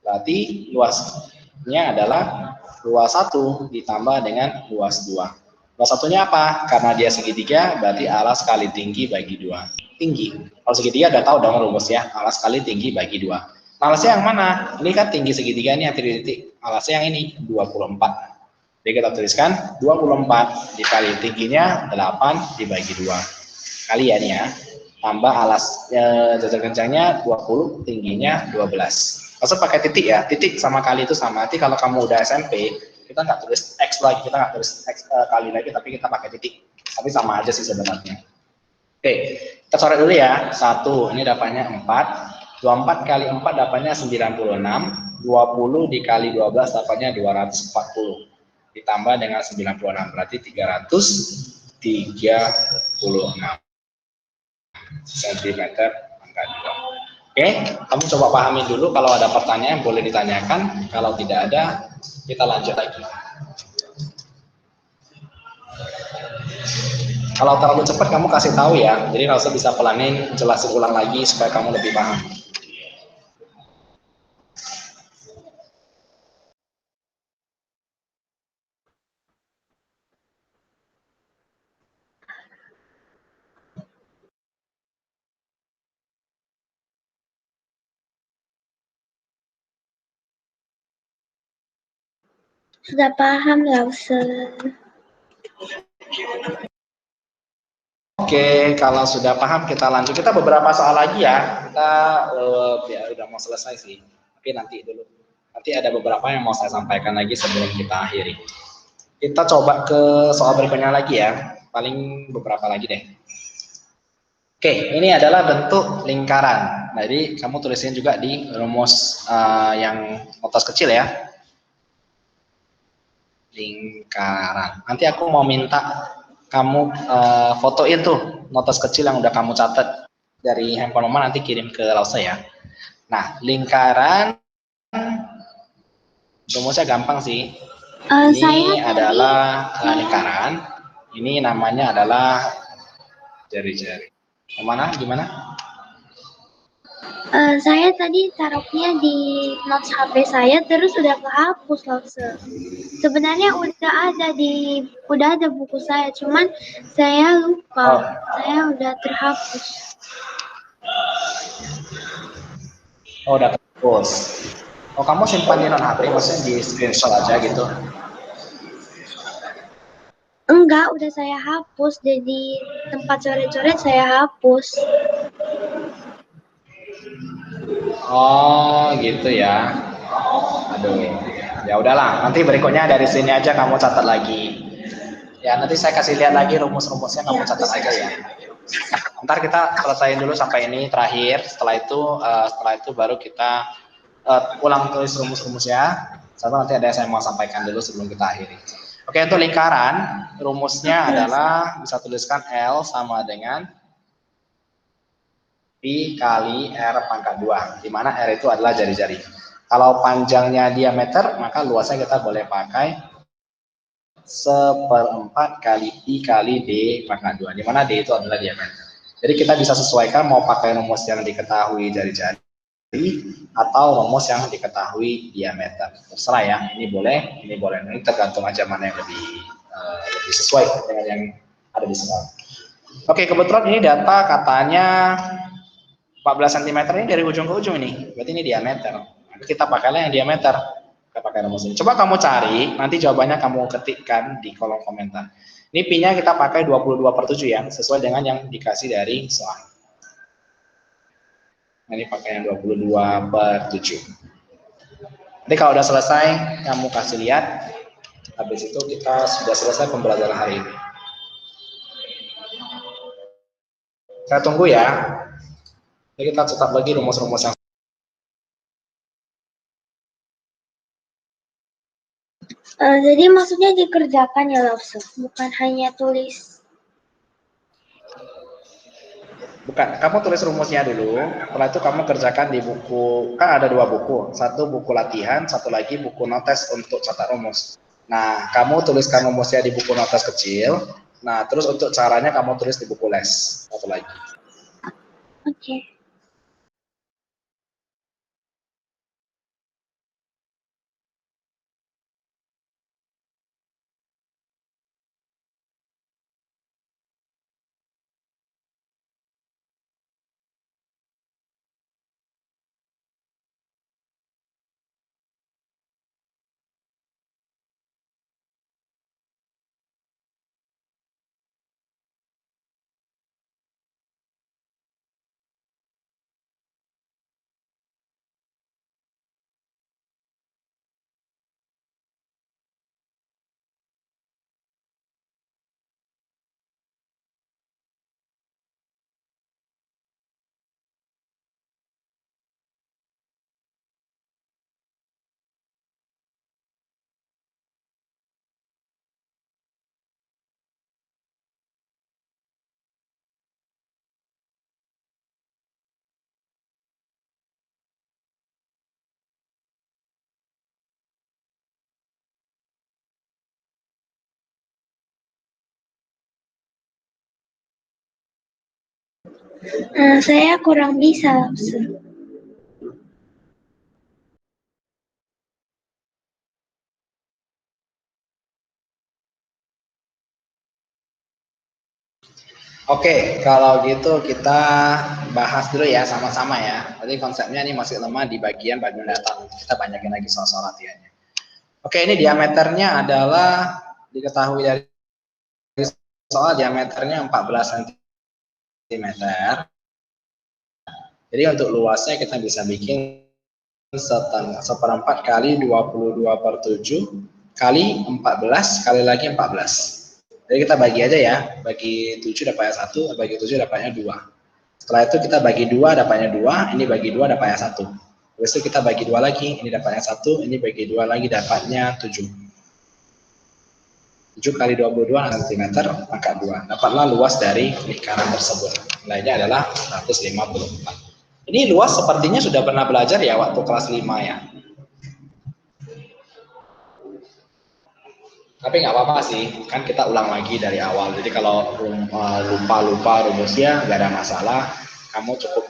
Berarti luasnya adalah luas 1 ditambah dengan luas 2. Luas satunya apa? Karena dia segitiga, berarti alas kali tinggi bagi 2. Tinggi. Kalau segitiga udah tahu dong rumus ya. Alas kali tinggi bagi 2. Alasnya yang mana? Ini kan tinggi segitiga ini yang titik-titik. Alasnya yang ini 24. Jadi kita tuliskan 24 dikali tingginya 8 dibagi 2. Kalian ya. Tambah alas jajar kencangnya 20, tingginya 12. Maksud pakai titik ya, titik sama kali itu sama. Nanti kalau kamu udah SMP, kita nggak tulis X lagi, kita nggak tulis X kali lagi, tapi kita pakai titik. Tapi sama aja sih sebenarnya. Oke, kita coret dulu ya. 1, ini dapatnya 4. 24 kali 4 dapatnya 96. 20 dikali 12 dapatnya 240. Ditambah dengan 96, berarti 336 cm angka 2. Oke, kamu coba pahami dulu. Kalau ada pertanyaan boleh ditanyakan. Kalau tidak ada, kita lanjut lagi. Kalau terlalu cepat kamu kasih tahu ya. Jadi nggak usah, bisa pelanin, jelasin ulang lagi supaya kamu lebih paham. Sudah paham, Lause. Oke, kalau sudah paham kita lanjut. Kita beberapa soal lagi ya. Kita ya udah mau selesai sih. Tapi nanti dulu. Nanti ada beberapa yang mau saya sampaikan lagi sebelum kita akhiri. Kita coba ke soal berikutnya lagi ya. Paling beberapa lagi deh. Oke, ini adalah bentuk lingkaran. Jadi kamu tulisin juga di rumus yang notas kecil ya. Lingkaran. Nanti aku mau minta kamu fotoin tuh notas kecil yang udah kamu catat dari handphone mama, nanti kirim ke Lause ya. Nah, lingkaran rumusnya gampang sih. Ini adalah lingkaran. Ini namanya adalah jari-jari. Kemana? Gimana? Saya tadi taruhnya di notes HP saya, terus udah kehapus, Lause. Sebenarnya udah ada buku saya, cuman saya lupa. Saya udah terhapus. Oh, udah terhapus. Oh, kamu simpan di non HP, maksudnya di screenshot aja gitu? Enggak, udah saya hapus. Jadi tempat coret-coret saya hapus. Oh, gitu ya. Aduh, ya udahlah. Nanti berikutnya dari sini aja kamu catat lagi. Ya, nanti saya kasih lihat lagi rumus-rumusnya, kamu catat aja ya. Ntar kita selesaiin dulu sampai ini terakhir. Setelah itu baru kita ulang tulis rumus-rumusnya. Sama nanti ada yang saya mau sampaikan dulu sebelum kita akhiri. Oke, untuk lingkaran rumusnya adalah bisa tuliskan L sama dengan Pi kali R pangkat 2, di mana R itu adalah jari-jari. Kalau panjangnya diameter, maka luasnya kita boleh pakai 1/4 kali Pi kali D pangkat 2, di mana D itu adalah diameter. Jadi kita bisa sesuaikan mau pakai rumus yang diketahui jari-jari atau rumus yang diketahui diameter. Terserah ya, ini boleh, ini boleh. Ini tergantung aja mana yang lebih sesuai dengan yang ada di sekolah. Oke, kebetulan ini data katanya 14 cm ini dari ujung ke ujung ini, berarti ini diameter. Kita pakailah yang diameter. Kita pakai rumus ini. Coba kamu cari, nanti jawabannya kamu ketikkan di kolom komentar. Ini pi-nya kita pakai 22/7 ya, sesuai dengan yang dikasih dari soal. Ini pakai yang 22/7. Nanti kalau udah selesai, kamu kasih lihat. Habis itu kita sudah selesai pembelajaran hari ini. Saya tunggu ya. Jadi kita cetak lagi rumus-rumus yang jadi maksudnya dikerjakan ya, Lause, bukan hanya tulis. Bukan, kamu tulis rumusnya dulu. Setelah itu kamu kerjakan di buku, kan ada 2 buku. Satu buku latihan, satu lagi buku notes untuk catat rumus. Nah, kamu tuliskan rumusnya di buku notes kecil. Nah, terus untuk caranya kamu tulis di buku les. Satu lagi. Oke. Saya kurang bisa, Lause. Oke, kalau gitu kita bahas dulu ya sama-sama ya. Jadi konsepnya ini masih lemah di bagian data. Kita banyakin lagi soal-soal latihannya. Oke, ini diameternya adalah diketahui dari soal diameternya 14 cm. Jadi untuk luasnya kita bisa bikin seperempat kali 22/7 kali 14 kali lagi 14. Jadi kita bagi aja ya, bagi 7 dapatnya 1, bagi 7 dapatnya 2. Setelah itu kita bagi 2 dapatnya 2, ini bagi 2 dapatnya 1. Terus itu kita bagi 2 lagi, ini dapatnya 1, ini bagi 2 lagi dapatnya 7. 7 kali 22 cm maka 2. Dapatlah luas dari lingkaran tersebut. Nilainya adalah 154. Ini luas sepertinya sudah pernah belajar ya waktu kelas 5 ya. Tapi nggak apa-apa sih, kan kita ulang lagi dari awal. Jadi kalau lupa rumusnya nggak ada masalah. Kamu cukup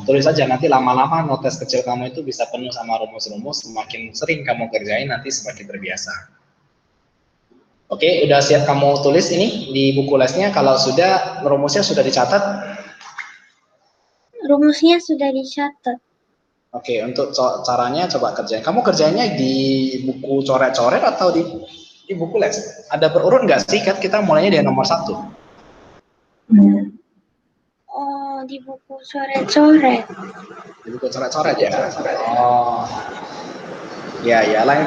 tulis saja, nanti lama-lama notes kecil kamu itu bisa penuh sama rumus-rumus. Semakin sering kamu kerjain nanti semakin terbiasa. Oke, udah siap kamu tulis ini di buku lesnya? Kalau sudah, rumusnya sudah dicatat? Rumusnya sudah dicatat. Oke, untuk caranya coba kerjain. Kamu kerjanya di buku coret-coret atau di buku les? Ada berurut nggak sih? Kan kita mulainya dari nomor 1. Oh, di buku coret-coret. Di buku coret-coret ya? Oh, ya, lain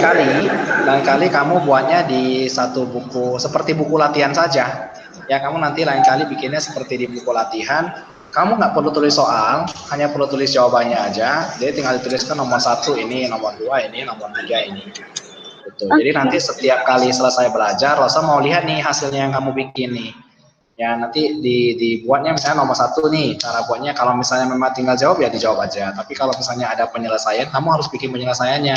kali kamu buatnya di satu buku, seperti buku latihan saja. Ya, kamu nanti lain kali bikinnya seperti di buku latihan. Kamu nggak perlu tulis soal, hanya perlu tulis jawabannya aja. Jadi tinggal dituliskan nomor 1 ini, nomor 2 ini, nomor 3 ini. Gitu. Jadi nanti setiap kali selesai belajar, Rosa mau lihat nih hasilnya yang kamu bikin nih. Ya nanti dibuatnya misalnya nomor 1 nih, cara buatnya kalau misalnya memang tinggal jawab ya dijawab aja. Tapi kalau misalnya ada penyelesaian, kamu harus bikin penyelesaiannya.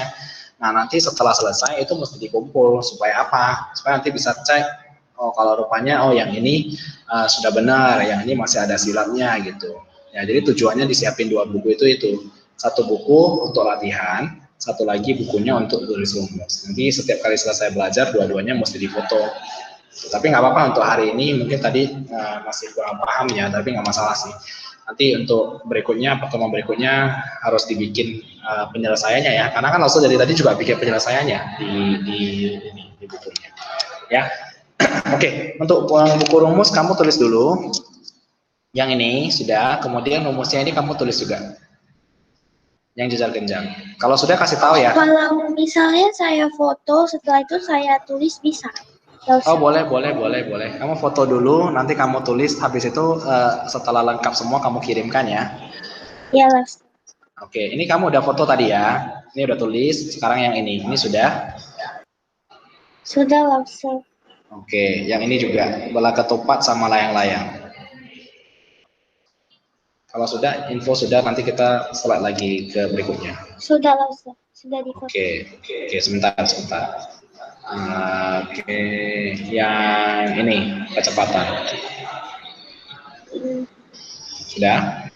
Nah nanti setelah selesai itu mesti dikumpul supaya apa? Supaya nanti bisa cek. Oh kalau rupanya yang ini sudah benar, yang ini masih ada silapnya gitu. Ya jadi tujuannya disiapin 2 buku itu. 1 buku untuk latihan, 1 lagi bukunya untuk tulis rumus. Nanti setiap kali selesai belajar dua-duanya mesti difoto. Tapi nggak apa-apa untuk hari ini mungkin tadi masih kurang paham ya, tapi nggak masalah sih. Nanti untuk berikutnya, pertemuan berikutnya harus dibikin penyelesaiannya ya, karena kan langsung dari tadi juga bikin penyelesaiannya di bukunya. Ya, oke. Untuk buku rumus kamu tulis dulu. Yang ini sudah, kemudian rumusnya ini kamu tulis juga. Yang jejar genjang. Kalau sudah kasih tahu ya. Kalau misalnya saya foto, setelah itu saya tulis bisa? Oh boleh. Kamu foto dulu, nanti kamu tulis. Habis itu setelah lengkap semua kamu kirimkan ya. Ya, Las. Oke, ini kamu udah foto tadi ya. Ini udah tulis. Sekarang yang ini sudah. Sudah, Las. Oke, yang ini juga bola ketupat sama layang-layang. Kalau sudah, info sudah, nanti kita slide lagi ke berikutnya. Sudah, Las. Sudah difoto. Oke, sebentar. Oke, yang ini kecepatan. Sudah?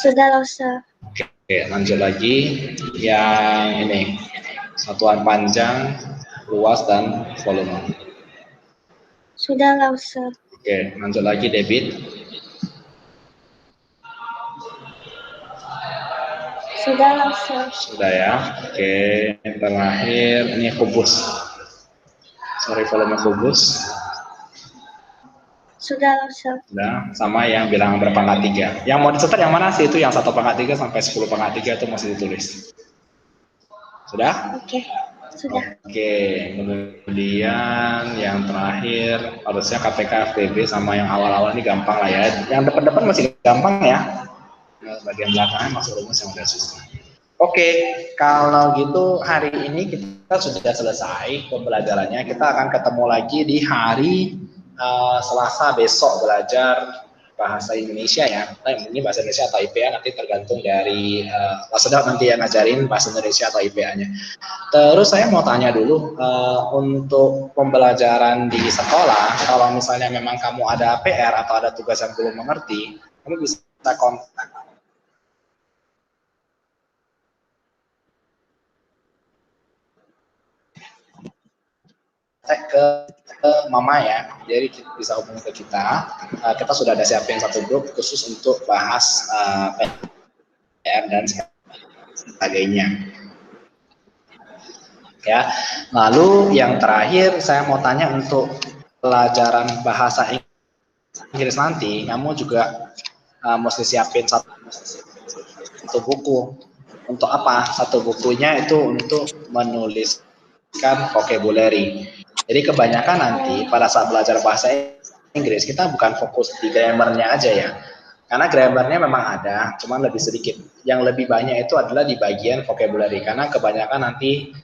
Sudah, Las. Oke, lanjut lagi. Yang ini, satuan panjang, luas, dan volume. Sudah, Las. Oke, lanjut lagi debit. Sudah, Las. Sudah ya. Oke, yang terakhir ini kubus. Sorry, volume kubus. Sudah, Las. Sudah, sama yang bilangan berpangkat 3. Yang mau dicatat yang mana sih itu? Yang 1/3 sampai 10/3 itu masih ditulis. Sudah? Oke, sudah. Oke, kemudian yang terakhir harusnya KPK FTB sama yang awal-awal ini gampang lah ya. Yang depan-depan masih gampang ya. Nah, bagian belakangnya masuk rumus yang udah susah. Oke, kalau gitu hari ini kita sudah selesai pembelajarannya. Kita akan ketemu lagi di hari Selasa besok belajar bahasa Indonesia ya. Ini bahasa Indonesia atau IPA nanti tergantung dari Pak Sedat nanti yang ngajarin bahasa Indonesia atau IPA-nya. Terus saya mau tanya dulu untuk pembelajaran di sekolah, kalau misalnya memang kamu ada PR atau ada tugas yang belum mengerti, kamu bisa kontak ke Mama ya, jadi bisa hubungi ke kita. Kita sudah ada siapin satu grup khusus untuk bahas PR dan sebagainya. Ya. Lalu yang terakhir saya mau tanya untuk pelajaran bahasa Inggris nanti, kamu juga mesti siapin satu buku. Untuk apa? Satu bukunya itu untuk menuliskan vocabulary. Jadi kebanyakan nanti pada saat belajar bahasa Inggris kita bukan fokus di grammarnya aja ya. Karena grammarnya memang ada, cuman lebih sedikit. Yang lebih banyak itu adalah di bagian vocabulary. Karena kebanyakan nanti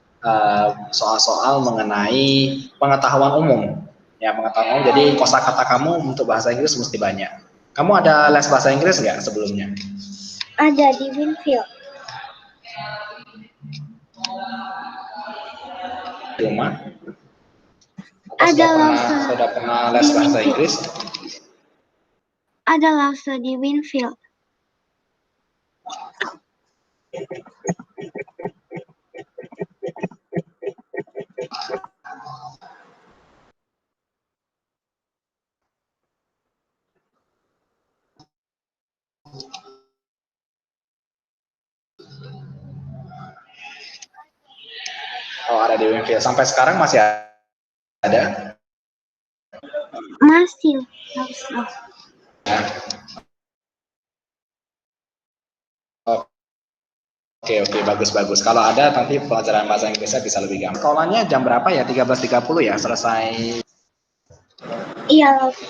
soal-soal mengenai pengetahuan umum. Ya, pengetahuan umum. Jadi kosakata kamu untuk bahasa Inggris mesti banyak. Kamu ada les bahasa Inggris nggak sebelumnya? Ada di Winfield. Di rumah? Ada Sudah pernah les bahasa Inggris? Ada Lause di Winfield. Oh, ada di Winfield. Sampai sekarang masih ada? Masih Lause. Ya. Oke, bagus. Kalau ada nanti pelajaran bahasa Inggrisnya bisa lebih gampang. Sekolahnya jam berapa ya? 13.30 ya selesai? Iya, Lause.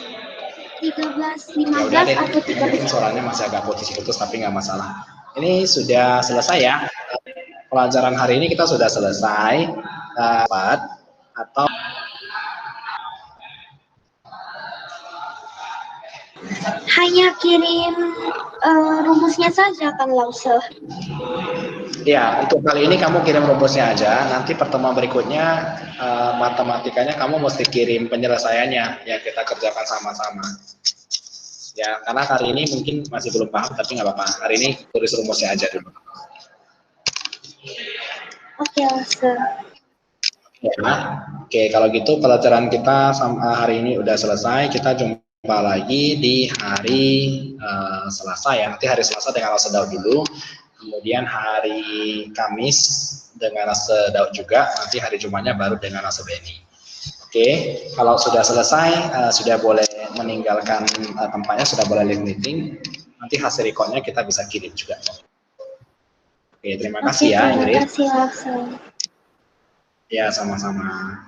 13.15 Ya udah deh, atau mungkin 13. suaranya masih agak putus-putus tapi nggak masalah. Ini sudah selesai ya. Pelajaran hari ini kita sudah selesai. Atau Hanya kirim rumusnya saja kan Lause. ya, untuk kali ini kamu kirim rumusnya aja. Nanti pertemuan berikutnya matematikanya kamu mesti kirim penyelesaiannya yang kita kerjakan sama-sama. Ya, karena hari ini mungkin masih belum paham, tapi nggak apa-apa. Hari ini tulis rumusnya aja dulu. Oke, Lause. Ya. Oke, kalau gitu pelajaran kita hari ini udah selesai. Kita jumpa lagi di hari Selasa ya. Nanti hari Selasa dengan Lase Daud dulu. Kemudian hari Kamis dengan Lase Daud juga. Nanti hari Jumatnya baru dengan Lase Beni. Oke, kalau sudah selesai, sudah boleh meninggalkan tempatnya, sudah boleh leave meeting. Nanti hasil recordnya kita bisa kirim juga. Oke, terima kasih ya, Ingrid. Terima kasih, Lause. Ya, sama-sama.